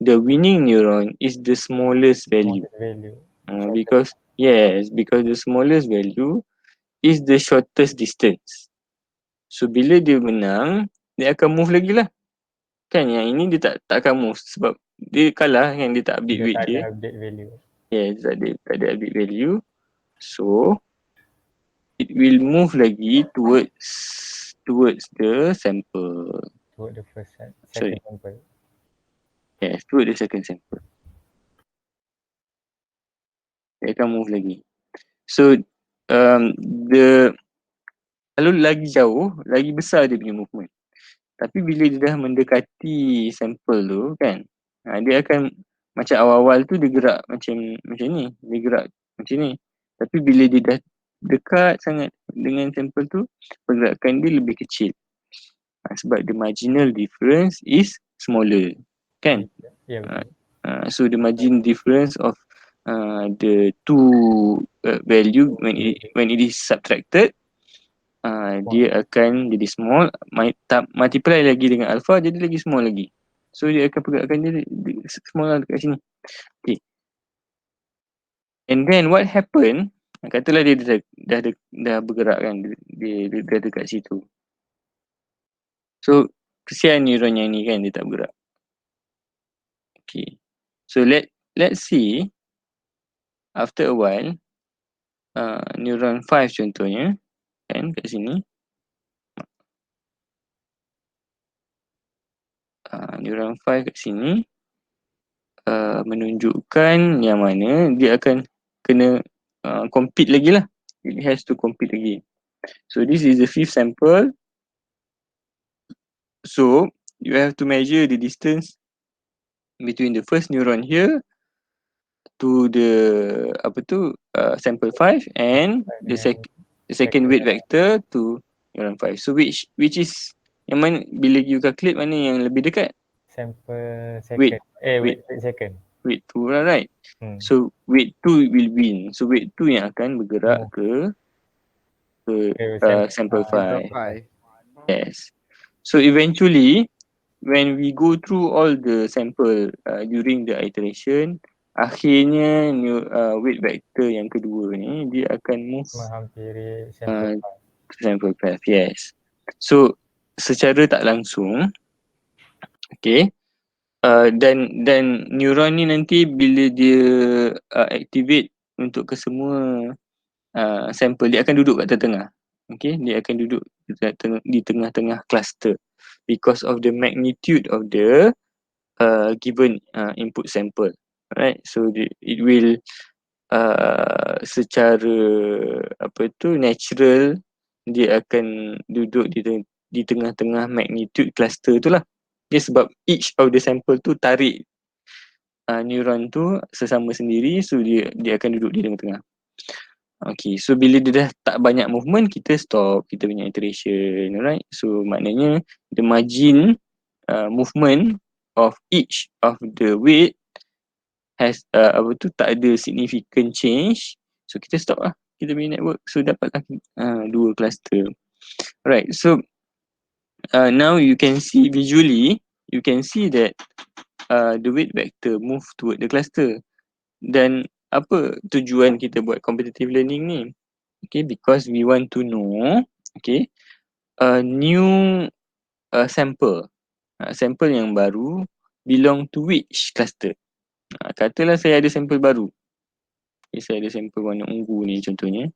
the winning neuron is the smallest value. Because the smallest value is the shortest distance. So bila dia menang, dia akan move lagi lah. Kan yang ini dia tak akan move sebab dia kalah kan, dia tak update weight dia. Tak ada update value. Yes, tak ada update value. So it will move lagi towards the sample. Toward the second sample. Yes, towards the second sample. Dia akan move lagi. So kalau lagi jauh, lagi besar dia punya movement. Tapi bila dia dah mendekati sampel tu kan, dia akan macam awal-awal tu dia gerak macam ni, dia gerak macam ni. Tapi bila dia dah dekat sangat dengan sampel tu, pergerakan dia lebih kecil. Sebab the marginal difference is smaller, kan? Ya, betul. So the margin difference of the two value when it is subtracted, dia akan jadi small, multiply lagi dengan alpha jadi lagi small lagi. So dia akan pergerakan dia small lah dekat sini. Okay. And then what happen, katalah dia dah bergerak kan, dia dah dekat situ. So kesian neuron yang ni kan, dia tak bergerak. Okay. So let's see after a while, neuron 5 contohnya kan kat sini. Neuron 5 kat sini menunjukkan yang mana dia akan kena compete lagi lah. It has to compete again. So this is the 5th sample. So you have to measure the distance between the first neuron here to the sample 5 and the second weight vector to neuron 5. So which is yang mana, bila you calculate mana yang lebih dekat? Sample second. Weight second. Weight 2 lah, right? So weight 2 will win. So weight 2 yang akan bergerak ke sample 5. Yes. So eventually when we go through all the sample during the iteration, akhirnya weight vector yang kedua ni dia akan move menghampiri sample 5. Yes. So secara tak langsung, okay, dan neuron ni nanti bila dia activate untuk kesemua sampel, dia akan duduk kat tengah-tengah. Okay, dia akan duduk di tengah-tengah cluster because of the magnitude of the given input sample. Right, so it will secara natural dia akan duduk di tengah-tengah magnitude cluster tu lah. Okay, sebab each of the sample tu tarik neuron tu sesama sendiri, so dia akan duduk di tengah-tengah. Okay, so bila dia dah tak banyak movement, kita stop kita punya iteration, alright? So maknanya the margin movement of each of the weight has tak ada significant change, so kita stop lah kita punya network. So dapatlah dua cluster. Alright, so now you can see visually, you can see that the weight vector move toward the cluster. Dan apa tujuan kita buat competitive learning ni? Okay, because we want to know, okay, a new sample yang baru belong to which cluster. Katalah saya ada sampel baru. Okay, saya ada sampel warna ungu ni contohnya.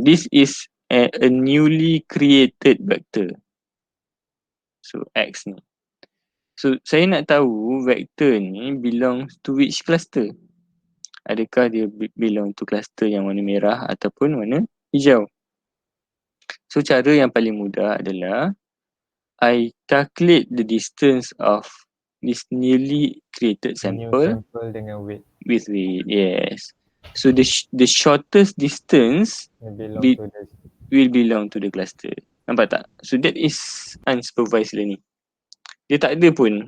This is a newly created vector. So X ni. So saya nak tahu vector ni belongs to which cluster. adakah dia belong to cluster yang warna merah ataupun warna hijau. So cara yang paling mudah adalah I calculate the distance of this newly created New sample sample dengan weight with weight. Yes. So the shortest distance yang belong Be- to the will belong to the cluster. Nampak tak? So that is unsupervised learning. Dia tak ada pun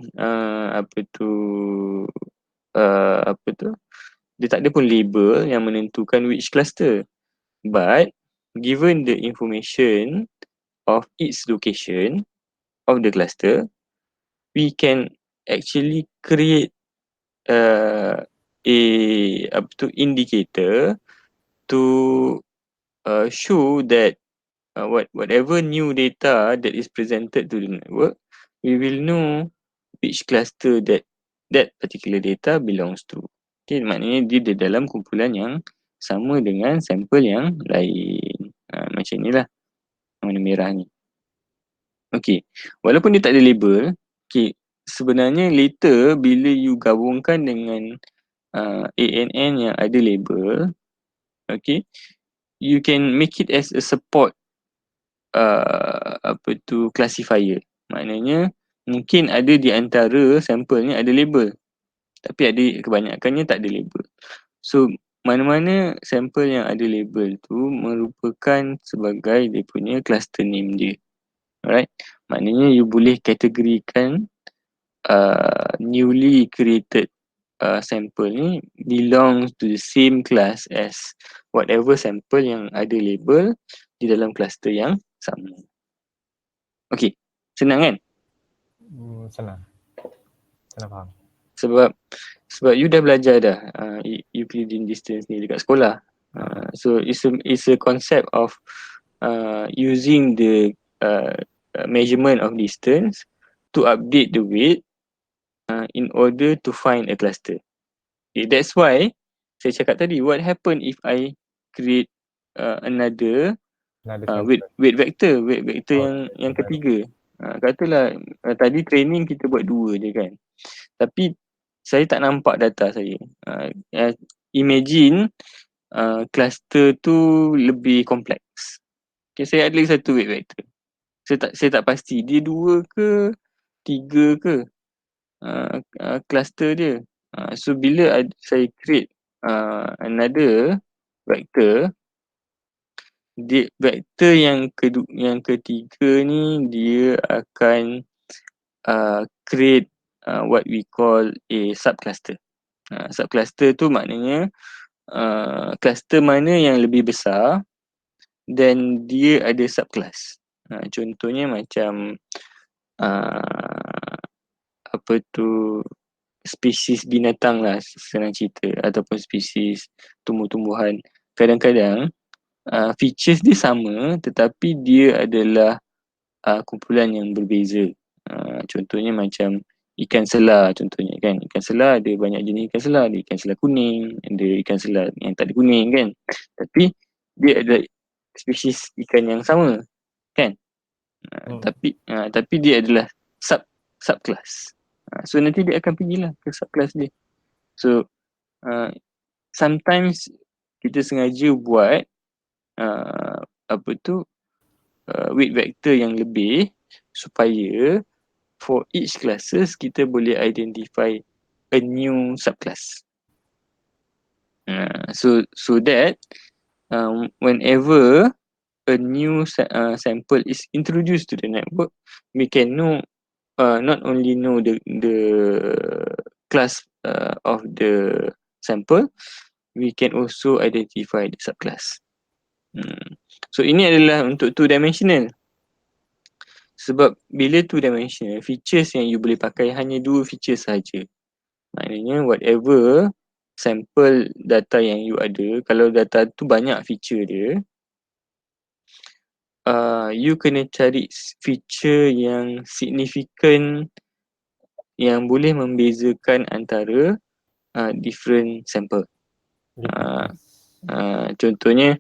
dia tak ada pun label yang menentukan which cluster. But given the information of its location of the cluster, we can actually create a indicator to show that whatever new data that is presented to the network, we will know which cluster that particular data belongs to. Okay, maknanya dia di dalam kumpulan yang sama dengan sampel yang lain. Macam inilah warna merah ni. Okay, walaupun dia tak ada label, okay, sebenarnya later bila you gabungkan dengan ANN yang ada label, okay, you can make it as a support classifier. Maknanya mungkin ada di antara sampel ni ada label, tapi ada kebanyakannya tak ada label. So mana-mana sampel yang ada label tu merupakan sebagai dia punya cluster name dia. Alright, maknanya you boleh kategorikan newly created sample ni belongs to the same class as whatever sample yang ada label di dalam cluster yang sama. Okay, senang kan? senang faham. Sebab you dah belajar dah Euclidean distance ni dekat sekolah. So it's a concept of using the measurement of distance to update the weight in order to find a cluster. Okay, that's why saya cakap tadi, what happen if I create another weight vector yang ketiga. Katalah tadi training kita buat 2 je kan. Tapi saya tak nampak data saya. Imagine cluster tu lebih kompleks. Okay, saya ada satu weight vector. Saya tak pasti dia 2 ke 3 ke cluster dia. So bila saya create another vector, vektor yang ketiga ni dia akan create what we call a subcluster. Subcluster tu maknanya cluster mana yang lebih besar dan dia ada subclass. Contohnya macam spesies binatang lah senang cerita, ataupun spesies tumbuh-tumbuhan. Kadang-kadang features dia sama tetapi dia adalah kumpulan yang berbeza. Contohnya macam ikan selar contohnya kan. Ikan selar ada banyak jenis ikan selar. Ada ikan selar kuning, ada ikan selar yang tak ada kuning kan. Tapi dia ada spesies ikan yang sama kan. Tapi dia adalah subclass. So nanti dia akan pergilah ke subclass dia. So sometimes kita sengaja buat weight vector yang lebih supaya for each classes kita boleh identify a new subclass. So that whenever a new sample is introduced to the network, we can know not only know the class of the sample, we can also identify the subclass. So ini adalah untuk 2 dimensional. Sebab bila 2 dimensional, features yang you boleh pakai hanya 2 features saja. Maknanya whatever sample data yang you ada, kalau data tu banyak feature dia, you kena cari feature yang significant yang boleh membezakan antara different sample. Contohnya,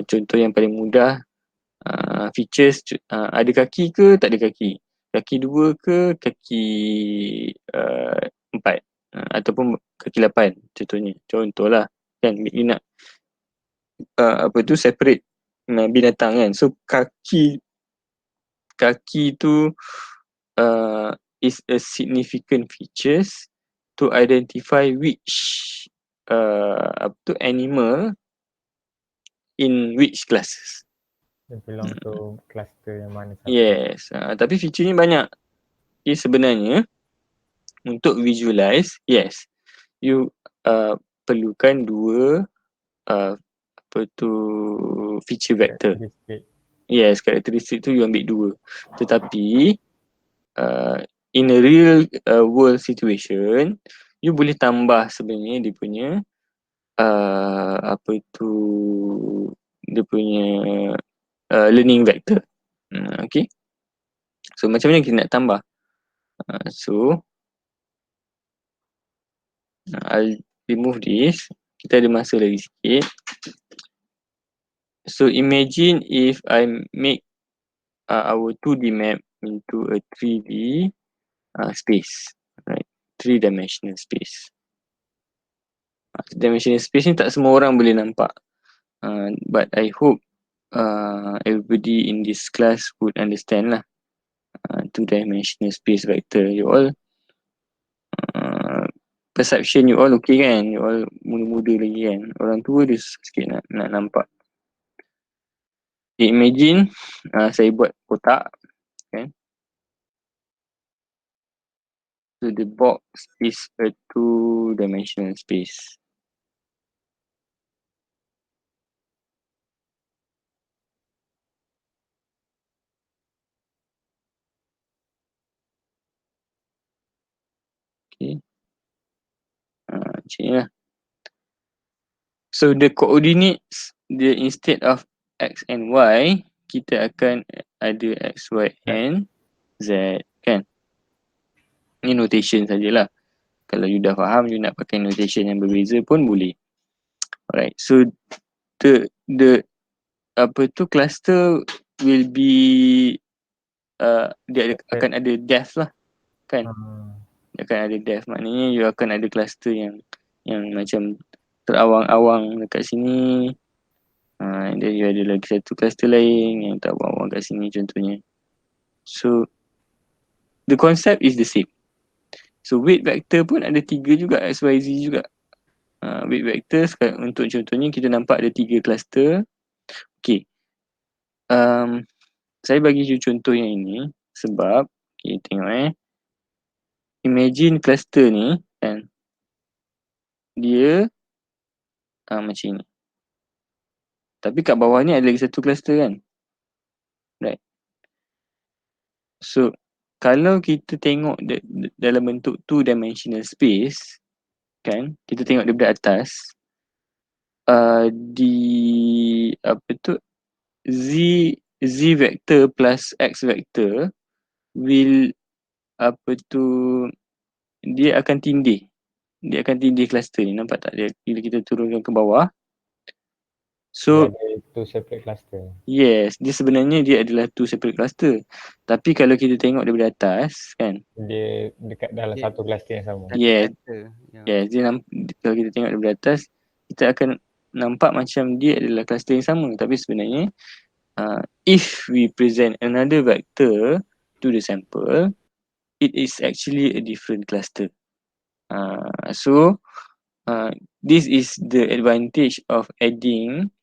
contoh yang paling mudah, features ada kaki ke tak ada kaki 2 ke kaki 4, ataupun kaki 8 contohnya. Contohlah kan you nak separate binatang kan. So kaki tu is a significant features to identify which animal in which classes. Dia belong to cluster yang mana satu. Yes, tapi feature ni banyak. Okay, sebenarnya untuk visualize, yes, you perlukan dua feature vector. Karakteristik. Yes, karakteristik tu you ambil dua. Tetapi in a real world situation, you boleh tambah sebenarnya dia punya dia punya learning vector. Okay. So macam mana kita nak tambah? So I'll remove this. Kita ada masa lagi sikit. So imagine if I make our 2D map into a 3D space, right? 3-dimensional space. 3-dimensional space ni tak semua orang boleh nampak. But I hope everybody in this class would understand lah. 2-dimensional space vector. You all perception you all okay kan? You all muda-muda lagi kan? Orang tua dia susah sikit nak nampak. Okay, imagine saya buat kotak kan? So the box is a 2-dimensional space. Okay. Macam ni lah. So the coordinates, dia instead of x and y, kita akan ada x, y and z kan. Ni notation sajalah. Kalau you dah faham, you nak pakai notation yang berbeza pun boleh. Alright, so the cluster will be dia akan ada depth lah kan. Dia akan ada depth, maknanya you akan ada cluster yang macam terawang-awang dekat sini. Dan you ada lagi satu cluster lain yang terawang-awang kat sini contohnya. So the concept is the same. So weight vector pun ada 3 juga, x, y, z juga. Weight vector untuk contohnya kita nampak ada 3 cluster. Okay. Saya bagi you contoh yang ini sebab tengok imagine cluster ni kan, dia macam ni. Tapi kat bawah ni ada lagi satu cluster kan. Right. So kalau kita tengok dalam bentuk 2-dimensional space kan, kita tengok daripada atas, z vector plus x vector will dia akan tindih. Dia akan tindih cluster ni, nampak tak? Dia bila kita turunkan ke bawah. So dia ada two separate cluster. Yes, dia sebenarnya dia adalah two separate cluster. Tapi kalau kita tengok daripada atas kan, Dia dekat dalam satu cluster yang sama. Yes. Yes, kalau kita tengok daripada atas, kita akan nampak macam dia adalah cluster yang sama. Tapi sebenarnya if we present another vector to the sample, it is actually a different cluster. So this is the advantage of adding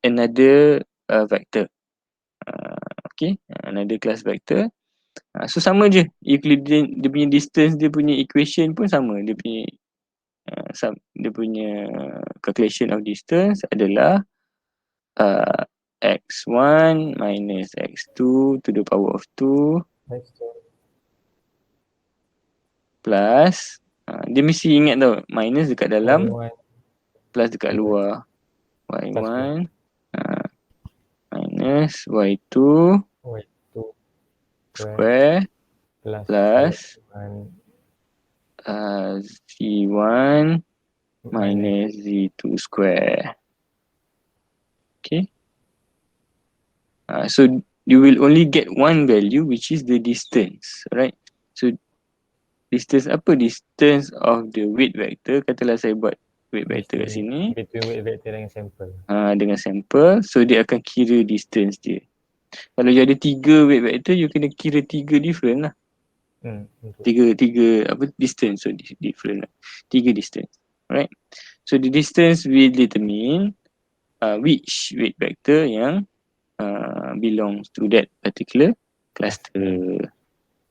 another vector. Okay, another class vector. So sama je, Euclidean dia punya distance, dia punya equation pun sama. Dia punya calculation of distance adalah x1 minus x2 to the power of 2 plus dia mesti ingat tau, minus dekat dalam, plus dekat luar. y1 minus y2 square plus z1 minus z2 square. Okay. So you will only get one value, which is the distance, right? So Distance apa? Distance of the weight vector. Katalah saya buat weight vector kat sini. Between weight vector dengan sampel. Dengan sampel. So dia akan kira distance dia. Kalau you ada 3 weight vector, you kena kira 3 different lah. Betul. Tiga apa distance, so different lah. 3 distance. Alright. So the distance will determine which weight vector yang belongs to that particular cluster.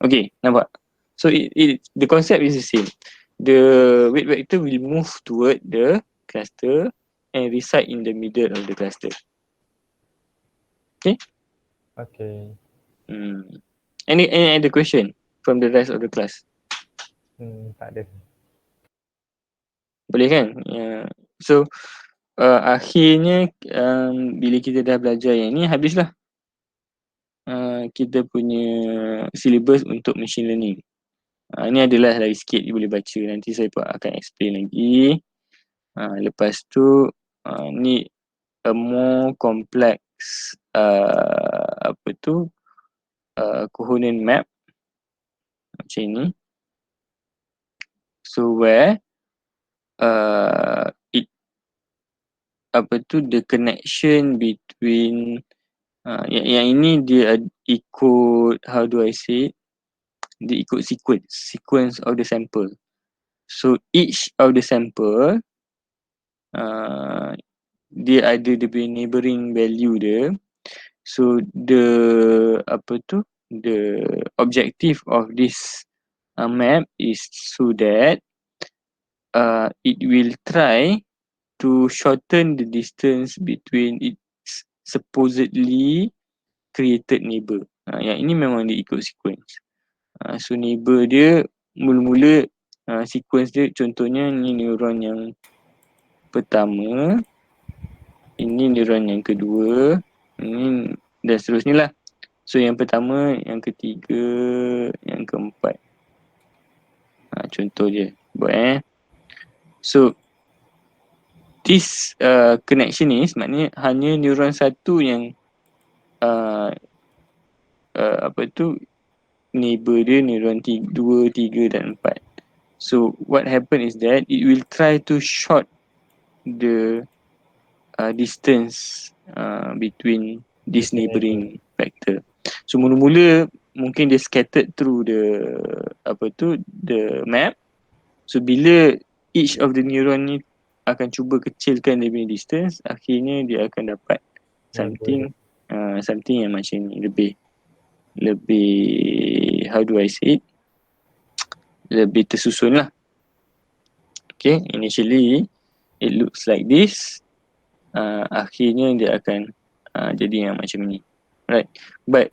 Okay, nampak? So the concept is the same. The weight vector will move toward the cluster and reside in the middle of the cluster. Okay? Okay. Any other question from the rest of the class? Tak ada. Boleh kan? So akhirnya bila kita dah belajar yang ni, habislah kita punya syllabus untuk machine learning. Ni adalah lagi sikit you boleh baca. Nanti saya akan explain lagi. Lepas tu ni a more complex coherent map macam ni. So where the connection between yang ini dia ikut, how do I say it? Dia ikut sequence of the sample. So each of the sample dia ada dia punya neighboring value dia. So the objective of this map is so that it will try to shorten the distance between its supposedly created neighbor. Yang ini memang dia ikut sequence. So neighbor dia mula-mula sequence dia, contohnya ni neuron yang pertama, ini neuron yang kedua, ini dan seterusnya lah. So yang pertama, yang ketiga, yang keempat. Contoh je buat So this connection is maknanya hanya neuron satu yang neighbor dia neuron 2, 3 dan 4. So what happen is that it will try to short the distance between this neighboring vector. So mula-mula mungkin dia scattered through the map. So bila each of the neuron ni akan cuba kecilkan dia punya distance, akhirnya dia akan dapat something yang macam ni, lebih how do I say it, lebih tersusun lah. Okay, initially it looks like this, akhirnya dia akan jadi yang macam ni, right? But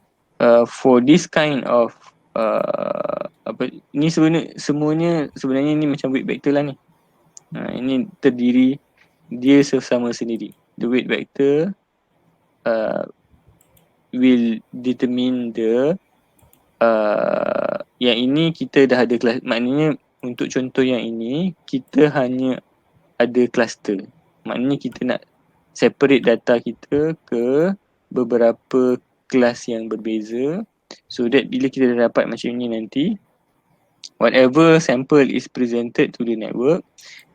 for this kind of ni semuanya sebenarnya ni macam weight vector lah ni. Ini terdiri, dia sama sendiri. The weight vector will determine the yang ini kita dah ada kelas, maknanya untuk contoh yang ini kita hanya ada cluster. Maknanya kita nak separate data kita ke beberapa kelas yang berbeza, so that bila kita dah dapat macam ni nanti, whatever sample is presented to the network,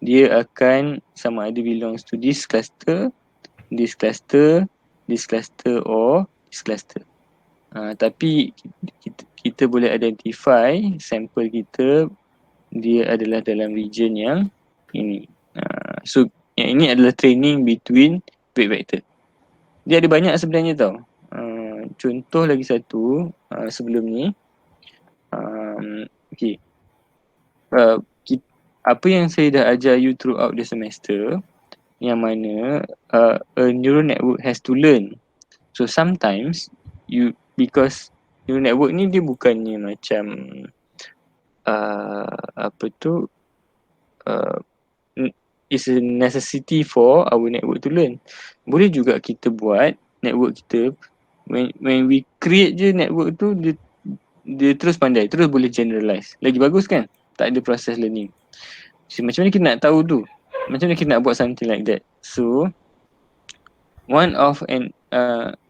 dia akan sama ada belongs to this cluster, this cluster, this cluster or this cluster. Tapi kita boleh identify sample kita dia adalah dalam region yang ini. So yang ini adalah training between weight vector. Dia ada banyak sebenarnya tau. Contoh lagi satu sebelum ni. Okay. Apa yang saya dah ajar you throughout the semester, yang mana a neural network has to learn. So sometimes because neural network ni dia bukannya macam is a necessity for our network to learn. Boleh juga kita buat network kita, when we create je network tu, dia terus pandai, terus boleh generalize. Lagi bagus kan? Tak ada process learning. So, macam mana kita nak tahu tu? Macam mana kita nak buat something like that? So one of an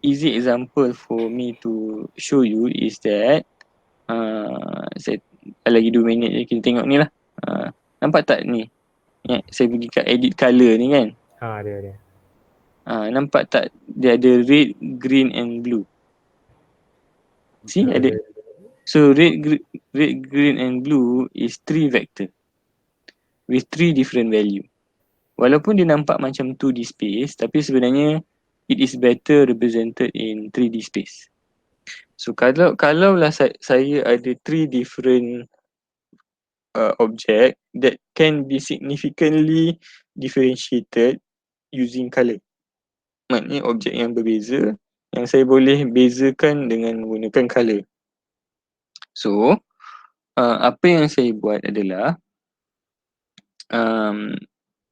easy example for me to show you is that lagi 2 minit je kita tengok ni lah. Nampak tak ni? Saya pergi kat edit colour ni kan. Dia. Nampak tak dia ada red, green and blue. See, ada. So red, green and blue is 3 vector with 3 different value. Walaupun dia nampak macam 2D space, tapi sebenarnya it is better represented in 3D space. So kalau lah saya ada 3 different object that can be significantly differentiated using colour. Maknanya objek yang berbeza yang saya boleh bezakan dengan menggunakan colour. So, apa yang saya buat adalah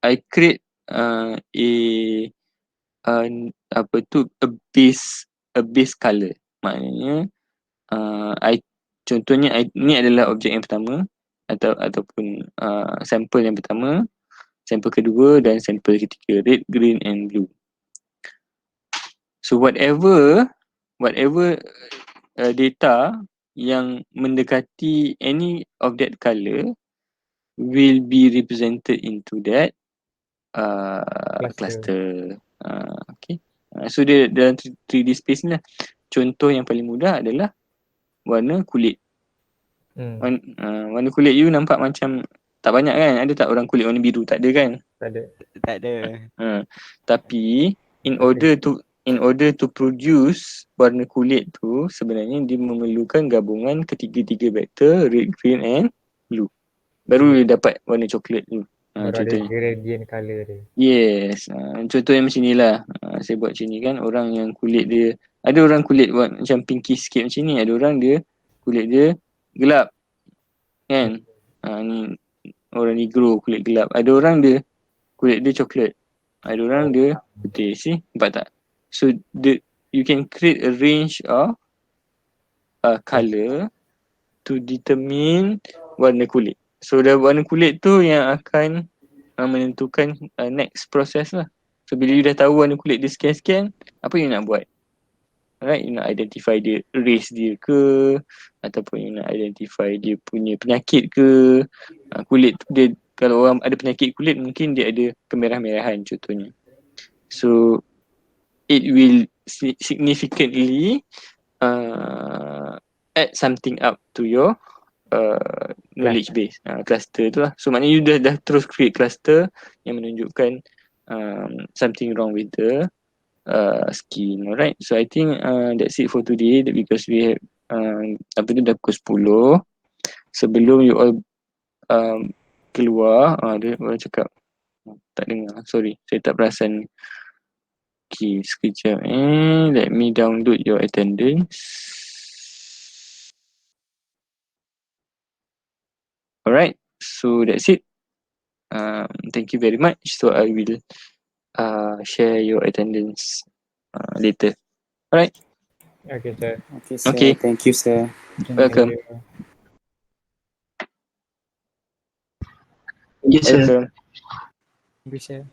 I create a base color. Maknanya contohnya ni adalah objek yang pertama ataupun sampel yang pertama, sampel kedua dan sampel ketiga, red, green and blue. So whatever data yang mendekati any of that color will be represented into that cluster. Okay. So dia dalam 3D space ni lah. Contoh yang paling mudah adalah warna kulit. Warna kulit you nampak macam tak banyak kan? Ada tak orang kulit warna biru? Tak ada kan? Tak ada. Tapi in order to produce warna kulit tu, sebenarnya dia memerlukan gabungan ketiga-tiga vektor red, green and blue. Baru dia dapat warna coklat tu. Baru ada gradient colour dia. Yes. Contoh yang macam ni lah. Saya buat macam ni kan. Orang yang kulit dia, ada orang kulit buat macam pinky sikit macam ni. Ada orang dia kulit dia gelap kan. Ni orang negro kulit gelap. Ada orang dia kulit dia coklat. Ada orang dia putih. See? Nampak tak? So you can create a range of colour to determine warna kulit. So warna kulit tu yang akan menentukan next process lah. So bila you dah tahu warna kulit dia sekian-sekian, apa you nak buat? Alright, you nak identify dia race dia ke, ataupun you nak identify dia punya penyakit ke. Kulit dia, kalau orang ada penyakit kulit mungkin dia ada kemerah-merahan contohnya. So it will significantly add something up to your knowledge base, cluster tu lah. So maknanya you dah terus create cluster yang menunjukkan something wrong with the skin. Alright, so I think that's it for today, because we have dah pukul 10. Sebelum you all keluar, dia orang cakap tak dengar, sorry, saya tak perasan. Okay, sekejap let me download your attendance. Alright, so that's it. Thank you very much. So I will share your attendance later. Alright. Okay, sir. Okay, sir. Okay. Thank you, sir. Welcome. Thank you. Yes, sir. Welcome. Bisa.